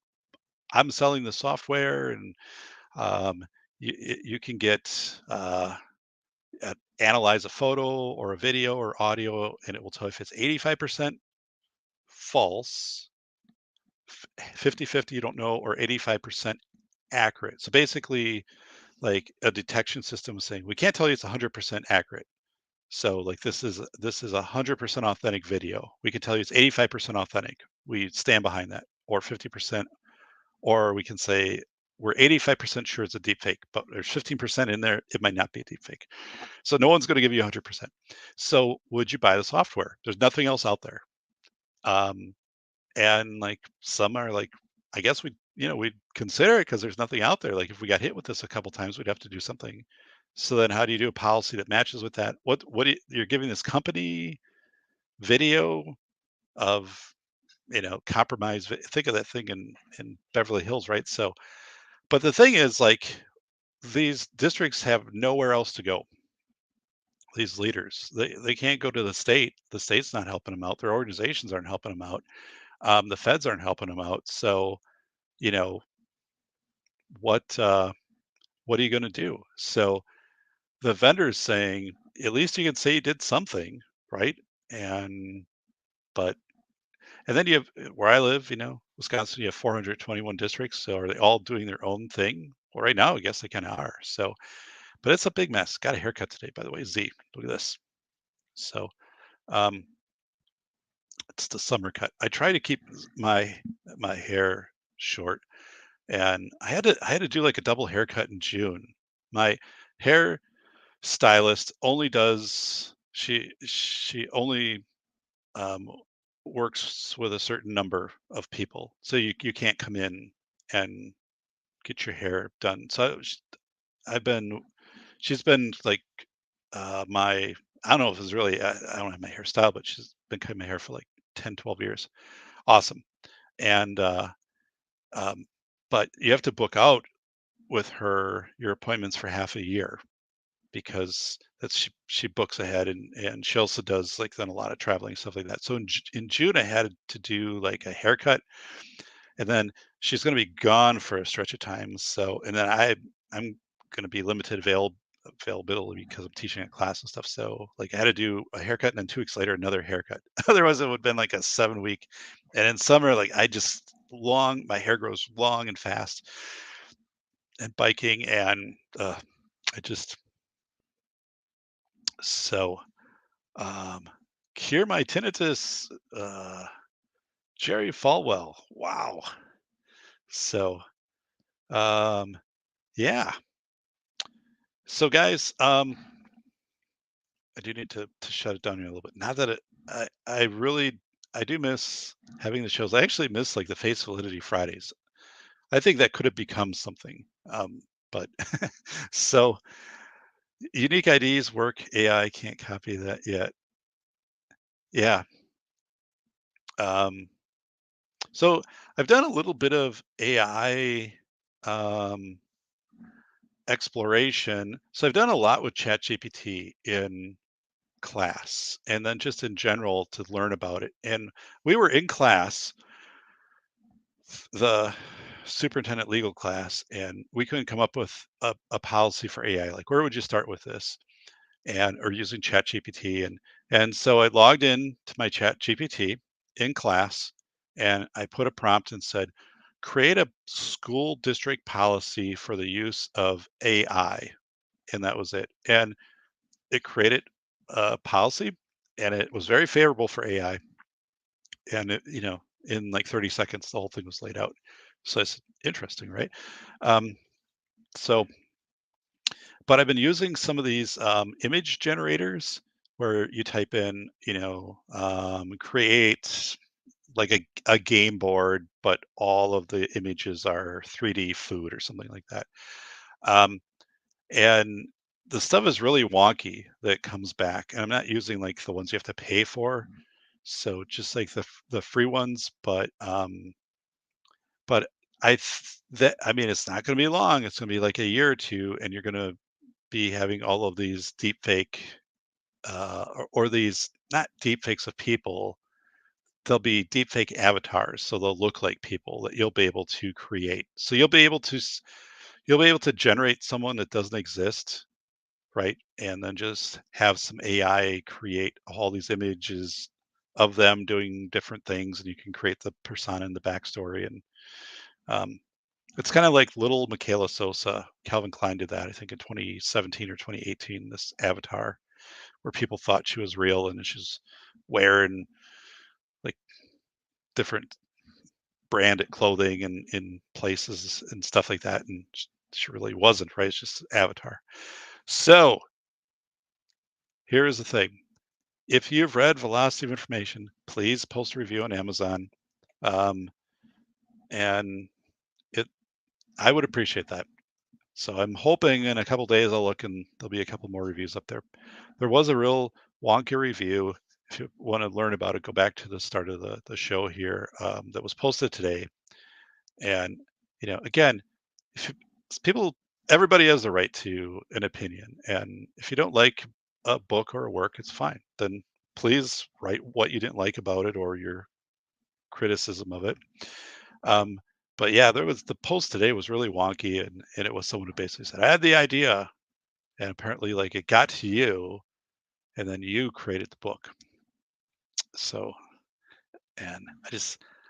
I'm selling the software, and Um, you can get analyze a photo or a video or audio, and it will tell you if it's 85% false, 50-50 you don't know, or 85% accurate. So basically, like a detection system is saying, we can't tell you it's 100% accurate. So like this is 100% authentic video. We can tell you it's 85% authentic. We stand behind that, or 50%, or we can say we're 85% sure it's a deep fake, but there's 15% in there. It might not be a deep fake. So no one's going to give you 100%. So would you buy the software? There's nothing else out there. Um, and like some are like, I guess we'd consider it because there's nothing out there. Like if we got hit with this a couple times, we'd have to do something. So then how do you do a policy that matches with that? You're giving this company video of, compromise. Think of that thing in Beverly Hills, right? So, but the thing is, like, these districts have nowhere else to go. These leaders, they can't go to the state. The state's not helping them out. Their organizations aren't helping them out. The feds aren't helping them out. So, you know, what what are you going to do? So the vendor's saying, at least you can say you did something, right? And but and then you have where I live, Wisconsin, you have 421 districts. So are they all doing their own thing? Well, right now, I guess they kind of are. So, but it's a big mess. Got a haircut today, by the way. Z, look at this. So, um, it's the summer cut. I try to keep my my hair short, and I had to do like a double haircut in June. My hair stylist only does she only um, works with a certain number of people, so you can't come in and get your hair done. So I've been she's been like my I don't know if it's really I don't have my hairstyle, but she's been cutting my hair for like 10, 12 years. Awesome. And um, but you have to book out with her your appointments for half a year because that's she books ahead, and she also does like then a lot of traveling stuff like that. So in June I had to do like a haircut, and then she's going to be gone for a stretch of time. So and then I'm going to be limited availability because I'm teaching a class and stuff. So like I had to do a haircut, and then 2 weeks later another haircut. Otherwise it would have been like a 7 week. And in summer, like my hair grows long and fast, and biking, and I just so um cure my tinnitus, Jerry Falwell. Wow. So um yeah. So guys, I do need to shut it down here a little bit. Not that I really I do miss having the shows. I actually miss like the Face Validity Fridays. I think that could have become something. But so unique IDs work. AI can't copy that yet. Yeah. Um, so I've done a little bit of AI um, exploration. So I've done a lot with ChatGPT in class and then just in general to learn about it. And we were in class, the superintendent legal class, and we couldn't come up with a policy for AI. Like, where would you start with this? And or using ChatGPT, and so I logged in to my ChatGPT in class, and I put a prompt and said, create a school district policy for the use of AI, and that was it. And it created a policy, and it was very favorable for AI. And in like 30 seconds, the whole thing was laid out. So it's interesting, right? Um, so but I've been using some of these image generators where you type in, create like a game board, but all of the images are 3D food or something like that. Um, and the stuff is really wonky that comes back. And I'm not using like the ones you have to pay for. So just like the free ones, but I mean, it's not going to be long. It's going to be like a year or two, and you're going to be having all of these deep fake or these not deep fakes of people. They'll be deep fake avatars, so they'll look like people that you'll be able to create. So you'll be able to you'll be able to generate someone that doesn't exist, right? And then just have some AI create all these images of them doing different things, and you can create the persona and the backstory. And um, it's kind of like little Michaela Sosa. Calvin Klein did that, I think, in 2017 or 2018. This avatar where people thought she was real, and she's wearing like different branded clothing and in places and stuff like that, and she really wasn't, right? It's just an avatar. So here is the thing: if you've read Velocity of Information, please post a review on Amazon, um, and it I would appreciate that. So I'm hoping in a couple days I'll look and there'll be a couple more reviews up there. There was a real wonky review. If you want to learn about it, go back to the start of the show here, that was posted today. And again, if you, people, everybody has the right to an opinion, and if you don't like a book or a work, it's fine. Then please write what you didn't like about it or your criticism of it. Um, but yeah, there was the post today was really wonky, and it was someone who basically said, "I had the idea, and apparently, like it got to you, and then you created the book." So, and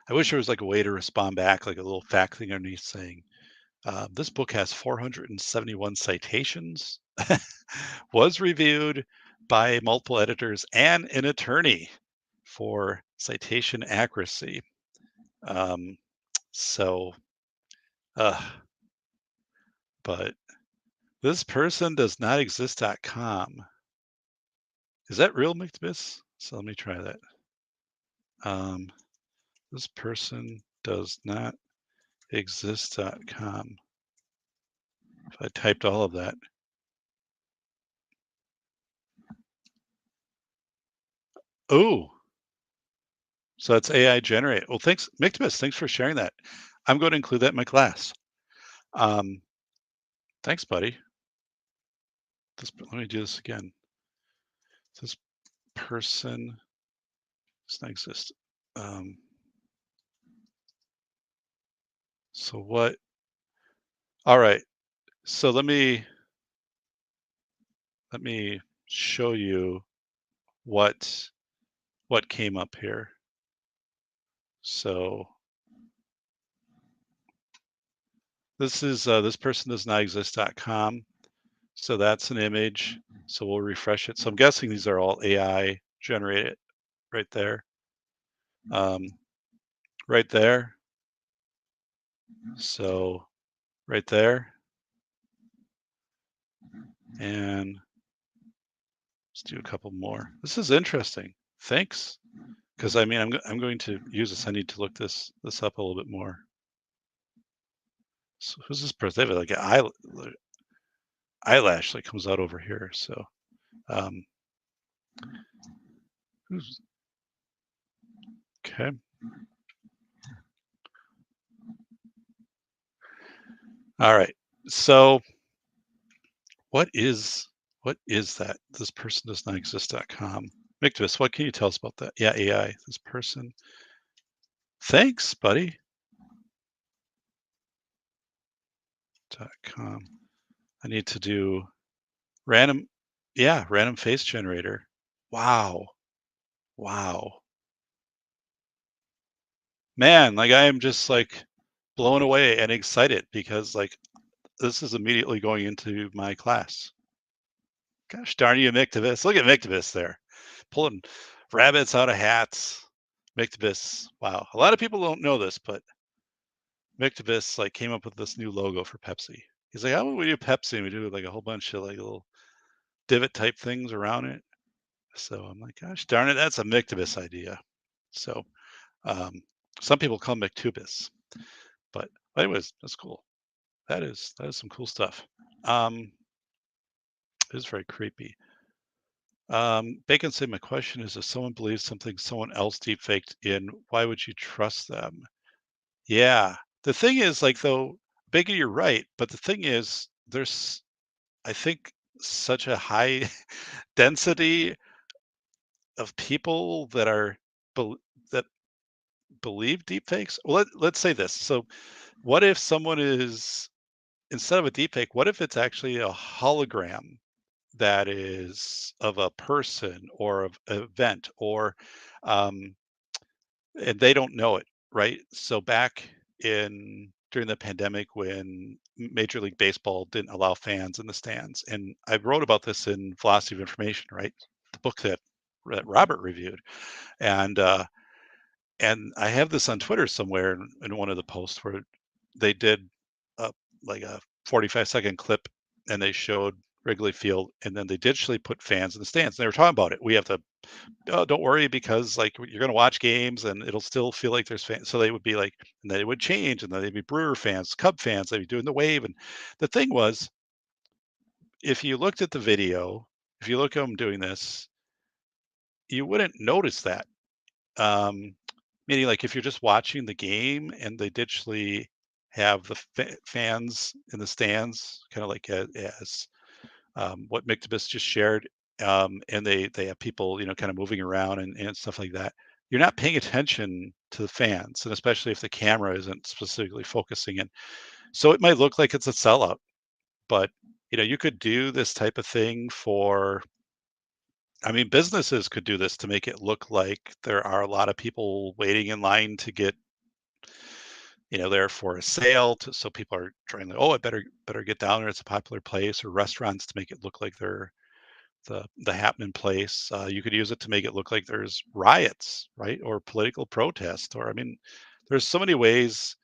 I wish there was like a way to respond back, like a little fact thing underneath saying, "This book has 471 citations, was reviewed by multiple editors and an attorney for citation accuracy." Um, so, uh, but this person does not exist.com. Is that real, McTbis? So let me try that. Um, this person does not exist.com. If I typed all of that. Oh, so that's AI generated. Well, thanks, McTbis. Thanks for sharing that. I'm going to include that in my class. Um, thanks, buddy. Let me do this again. This person does not exist. Um, so what? All right. So let me show you what came up here. So this is this person does not exist.com. So that's an image. So we'll refresh it. So I'm guessing these are all AI generated right there. Um, right there. So right there. And let's do a couple more. This is interesting. Thanks. Because I mean, I'm going to use this. I need to look this up a little bit more. So who's this person? They have like an eyelash that comes out over here. So um, okay. All right. So what is that? This person does not exist.com. Mictus, what can you tell us about that? Yeah, AI. This person. Thanks, buddy. .com. I need to do random. Yeah, random face generator. Wow. Wow. Man, like I am just like blown away and excited because like this is immediately going into my class. Gosh darn you, Mictibus. Look at Mictibus there. Pulling rabbits out of hats. Mictibus. Wow. A lot of people don't know this, but Mictibus like came up with this new logo for Pepsi. He's like, how would we do Pepsi? And we do like a whole bunch of like little divot type things around it. So I'm like, gosh darn it, that's a Mictibus idea. So some people call Mictubus. But anyways, that's cool. That is some cool stuff. It is very creepy. Bacon said, my question is, if someone believes something someone else deepfaked in, why would you trust them? Yeah. The thing is, like, though, Bacon, you're right. But the thing is, there's, I think, such a high density of people that are bel that believe deepfakes. Well, let's say this. So, what if someone is instead of a deepfake, what if it's actually a hologram that is of a person or of an event, or um, and they don't know it, right? So back in during the pandemic when Major League Baseball didn't allow fans in the stands, and I wrote about this in Velocity of Information, right? The book that Robert reviewed, and uh, and I have this on Twitter somewhere in one of the posts where they did a like a 45-second clip, and they showed Wrigley Field, and then they digitally put fans in the stands. And they were talking about it. We have to, oh, don't worry, because like you're going to watch games and it'll still feel like there's fans. So they would be like, and then it would change, and then they'd be Brewer fans, Cub fans, they'd be doing the wave. And the thing was, if you looked at the video, if you look at them doing this, you wouldn't notice that. Um, Meaning, like, if you're just watching the game and they digitally have the fans in the stands, kind of like as what Mictobus just shared, and they have people, kind of moving around and stuff like that. You're not paying attention to the fans, and especially if the camera isn't specifically focusing in. So it might look like it's a sellout, but you could do this type of thing for. I mean, businesses could do this to make it look like there are a lot of people waiting in line to get there for a sale so people are trying to, oh, I better get down there. It's a popular place, or restaurants to make it look like they're the happening place. You could use it to make it look like there's riots, right? Or political protest, or I mean, there's so many ways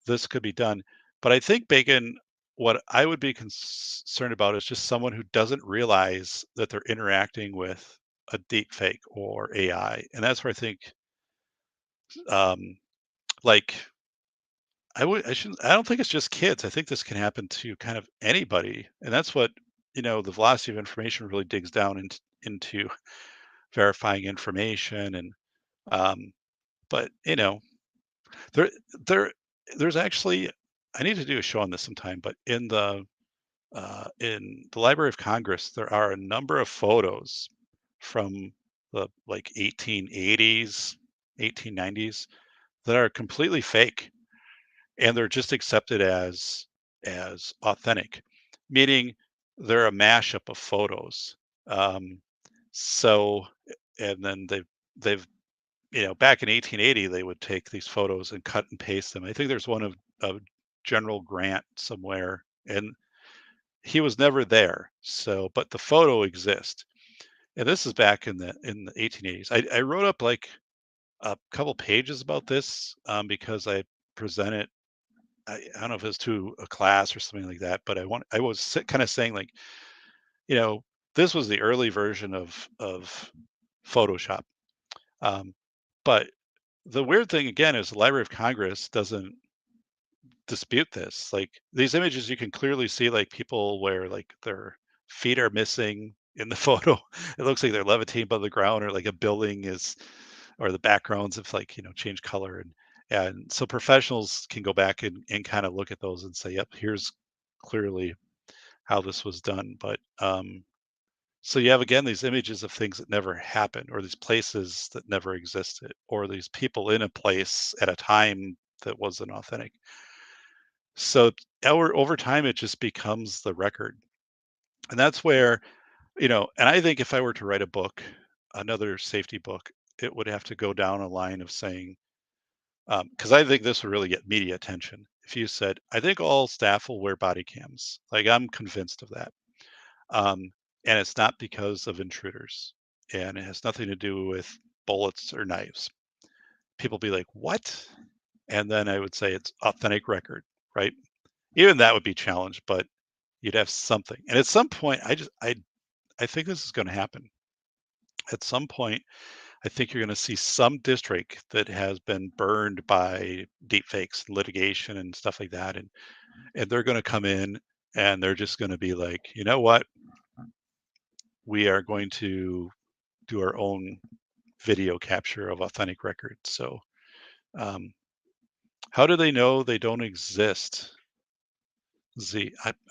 this could be done. But I think, Bacon, what I would be concerned about is just someone who doesn't realize that they're interacting with a deep fake or AI. And that's where I think um like I don't think it's just kids. I think this can happen to kind of anybody. And that's what, the velocity of information really digs down into verifying information. And um but there there there's actually, I need to do a show on this sometime, but in the Library of Congress there are a number of photos from the like 1880s, 1890s, that are completely fake, and they're just accepted as authentic, meaning they're a mashup of photos. Um, so, and then they've back in 1880 they would take these photos and cut and paste them. I think there's one of General Grant somewhere, and he was never there. So, but the photo exists, and this is back in the 1880s. I wrote up like a couple pages about this because I presented. I don't know if it was to a class or something like that, but I was kind of saying like, you know, this was the early version of Photoshop. Um, but the weird thing again is the Library of Congress doesn't dispute this. Like these images, you can clearly see like people where like their feet are missing in the photo. It looks like they're levitating above the ground, or like a building is, or the backgrounds have like changed color, and so professionals can go back and kind of look at those and say, yep, here's clearly how this was done. But so you have again these images of things that never happened, or these places that never existed, or these people in a place at a time that wasn't authentic. So over time it just becomes the record. And that's where, and I think if I were to write a book, another safety book, it would have to go down a line of saying, because I think this would really get media attention. If you said, I think all staff will wear body cams, like I'm convinced of that. Um, and it's not because of intruders, and it has nothing to do with bullets or knives. People be like, what? And then I would say it's authentic record, right? Even that would be challenged, but you'd have something. And at some point, I think this is going to happen. At some point, I think you're going to see some district that has been burned by deep fakes, litigation, and stuff like that, and they're going to come in and they're just going to be like, you know what, we are going to do our own video capture of authentic records. So, um, how do they know they don't exist?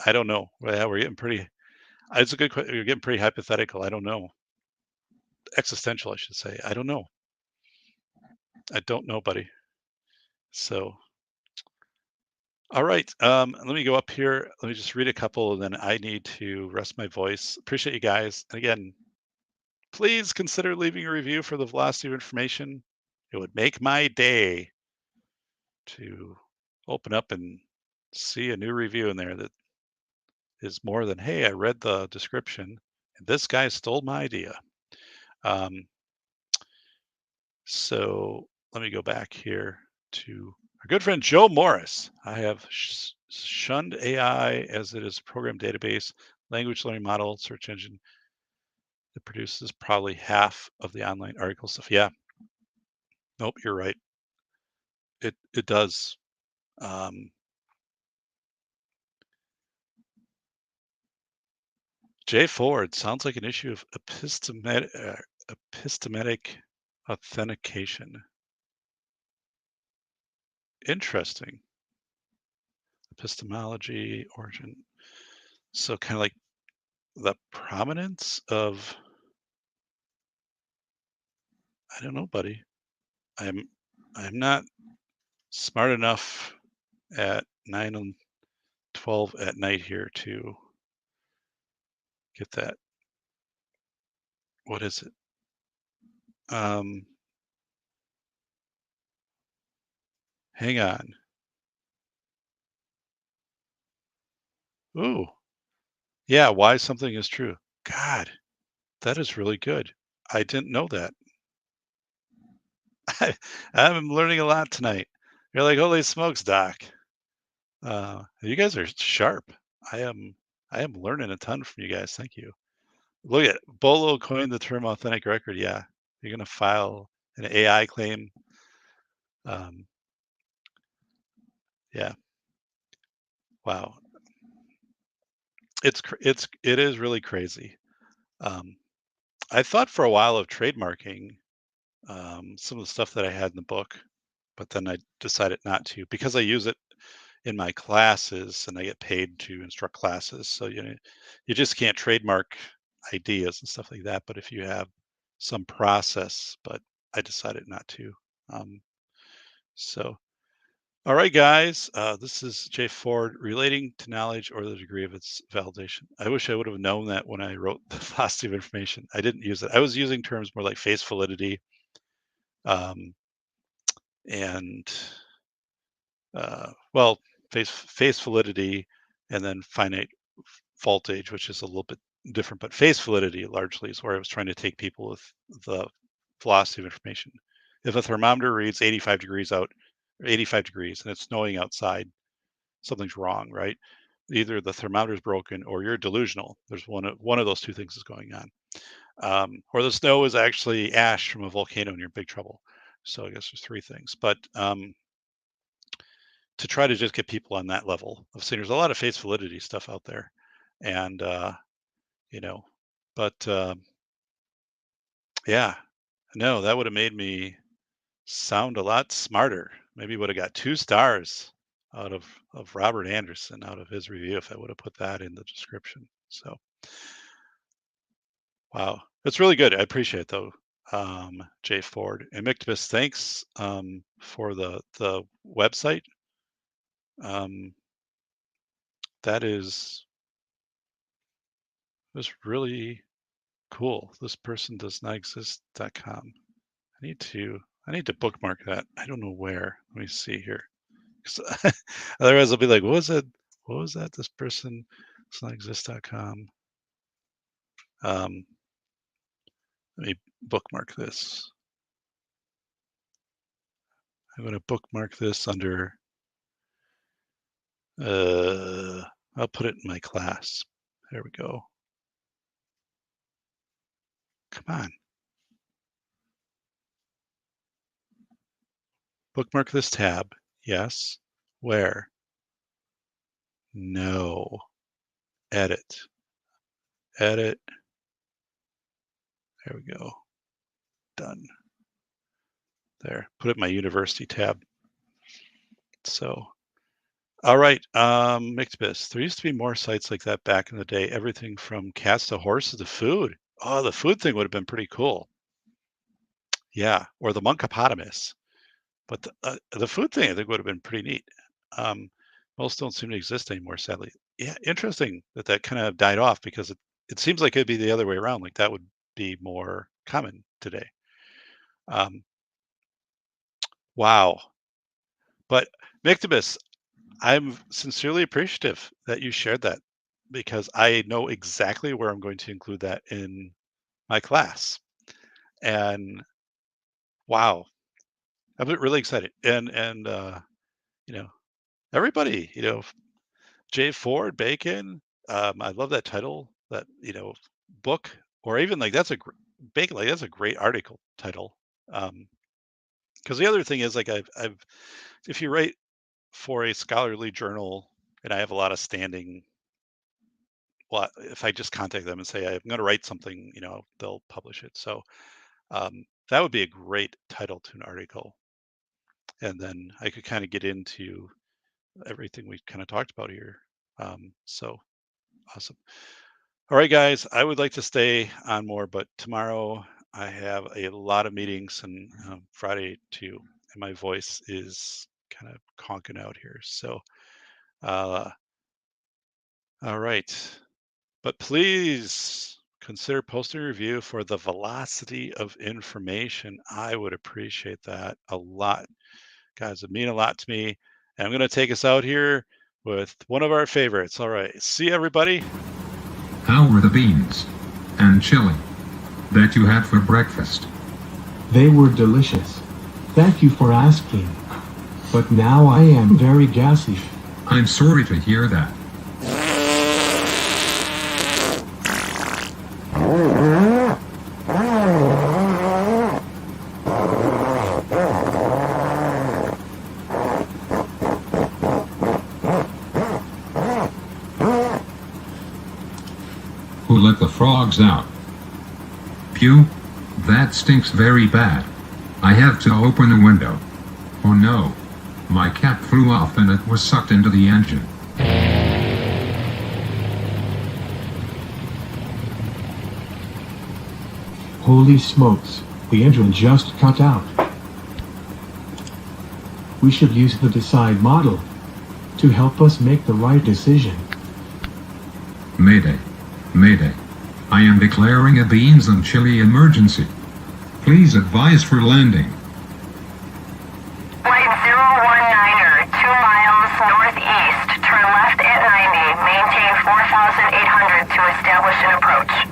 I don't know. Well, yeah, we're getting pretty. It's a good question. You're getting pretty hypothetical. I don't know. Existential, I should say. I don't know. I don't know, buddy. So, All right. Let me go up here. Let me just read a couple, and then I need to rest my voice. Appreciate you guys. And again, please consider leaving a review for the velocity of information. It would make my day to open up and see a new review in there that is more than, hey, I read the description and this guy stole my idea. Um, so let me go back here to our good friend Joe Morris. I have shunned AI as it is a program database, language learning model, search engine that produces probably half of the online article stuff. Yeah, nope, you're right. It does. Um, J Ford sounds like an issue of epistemic authentication. Interesting. Epistemology, origin. So kind of like the prominence of, I don't know, buddy. I'm I'm not smart enough at 9 and 12 at night here to get that. What is it? Um, hang on. Ooh, yeah, why something is true. God, that is really good. I didn't know that. I'm learning a lot tonight. You're like, holy smokes, Doc. You guys are sharp. I am I am learning a ton from you guys. Thank you. Look at Bolo coined the term authentic record. Yeah, you're gonna file an AI claim. Um, yeah, wow. It is really crazy. Um, I thought for a while of trademarking some of the stuff that I had in the book, but then I decided not to because I use it in my classes and I get paid to instruct classes. So you just can't trademark ideas and stuff like that. But if you have some process, but I decided not to. Um, so all right, guys, this is Jay Ford relating to knowledge or the degree of its validation. I wish I would have known that when I wrote the philosophy of information. I didn't use it. I was using terms more like face validity um, and well, face validity, and then finite voltage, which is a little bit different. But face validity largely is where I was trying to take people with the velocity of information. If a thermometer reads 85 degrees out, 85 degrees, and it's snowing outside, something's wrong, right? Either the thermometer is broken or you're delusional. There's one of those two things is going on, or the snow is actually ash from a volcano and you're in big trouble. So I guess there's three things. But to try to just get people on that level of saying there's a lot of face validity stuff out there, and you know, but yeah, no, that would have made me sound a lot smarter. Maybe would have got 2 stars out of Robert Anderson out of his review if I would have put that in the description. So wow, that's really good. I appreciate it though, Jay Ford and Mictobus. Thanks for the website. Um, that is was really cool. This person does not exist.com. I need to bookmark that. I don't know where. Let me see here. 'Cause otherwise I'll be like, what was it? What was that? This person does not exist.com. Um, let me bookmark this. I'm going to bookmark this under, I'll put it in my class. There we go. Come on. Bookmark this tab. Yes. Where? No. Edit. Edit. There we go. Done. There. Put it in my university tab. So, all right. Mixbus. There used to be more sites like that back in the day. Everything from cats to horses to food. Oh, the food thing would have been pretty cool. Yeah. Or the monkopotamus. But the food thing I think would have been pretty neat. Um, Most don't seem to exist anymore, sadly. Yeah, interesting that kind of died off because it seems like it'd be the other way around. Like that would be more common today. Um, wow. But Mictobus, I'm sincerely appreciative that you shared that because I know exactly where I'm going to include that in my class. And wow, I'm really excited. And you know, everybody, Jay Ford, Bacon. I love that title, that book, or even like Bacon. Like that's a great article title. Because the other thing is like I've if you write for a scholarly journal, and I have a lot of standing. Well, if I just contact them and say I'm going to write something, they'll publish it. So that would be a great title to an article, and then I could kind of get into everything we kind of talked about here. So awesome. All right, guys, I would like to stay on more, but tomorrow I have a lot of meetings and Friday too, and my voice is kind of conking out here. So, all right. But please consider posting a review for the velocity of information. I would appreciate that a lot. Guys, it mean a lot to me. And I'm going to take us out here with one of our favorites. All right. See everybody. How were the beans and chili that you had for breakfast? They were delicious. Thank you for asking. But now I am very gassy. I'm sorry to hear that. Who let the frogs out? Pew, that stinks very bad. I have to open the window. Oh no, my cap flew off and it was sucked into the engine. Holy smokes, the engine just cut out. We should use the Decide model to help us make the right decision. Mayday. Mayday. I am declaring a beans and chili emergency. Please advise for landing. Flight 019er, 2 miles northeast. Turn left at 90. Maintain 4,800 to establish an approach.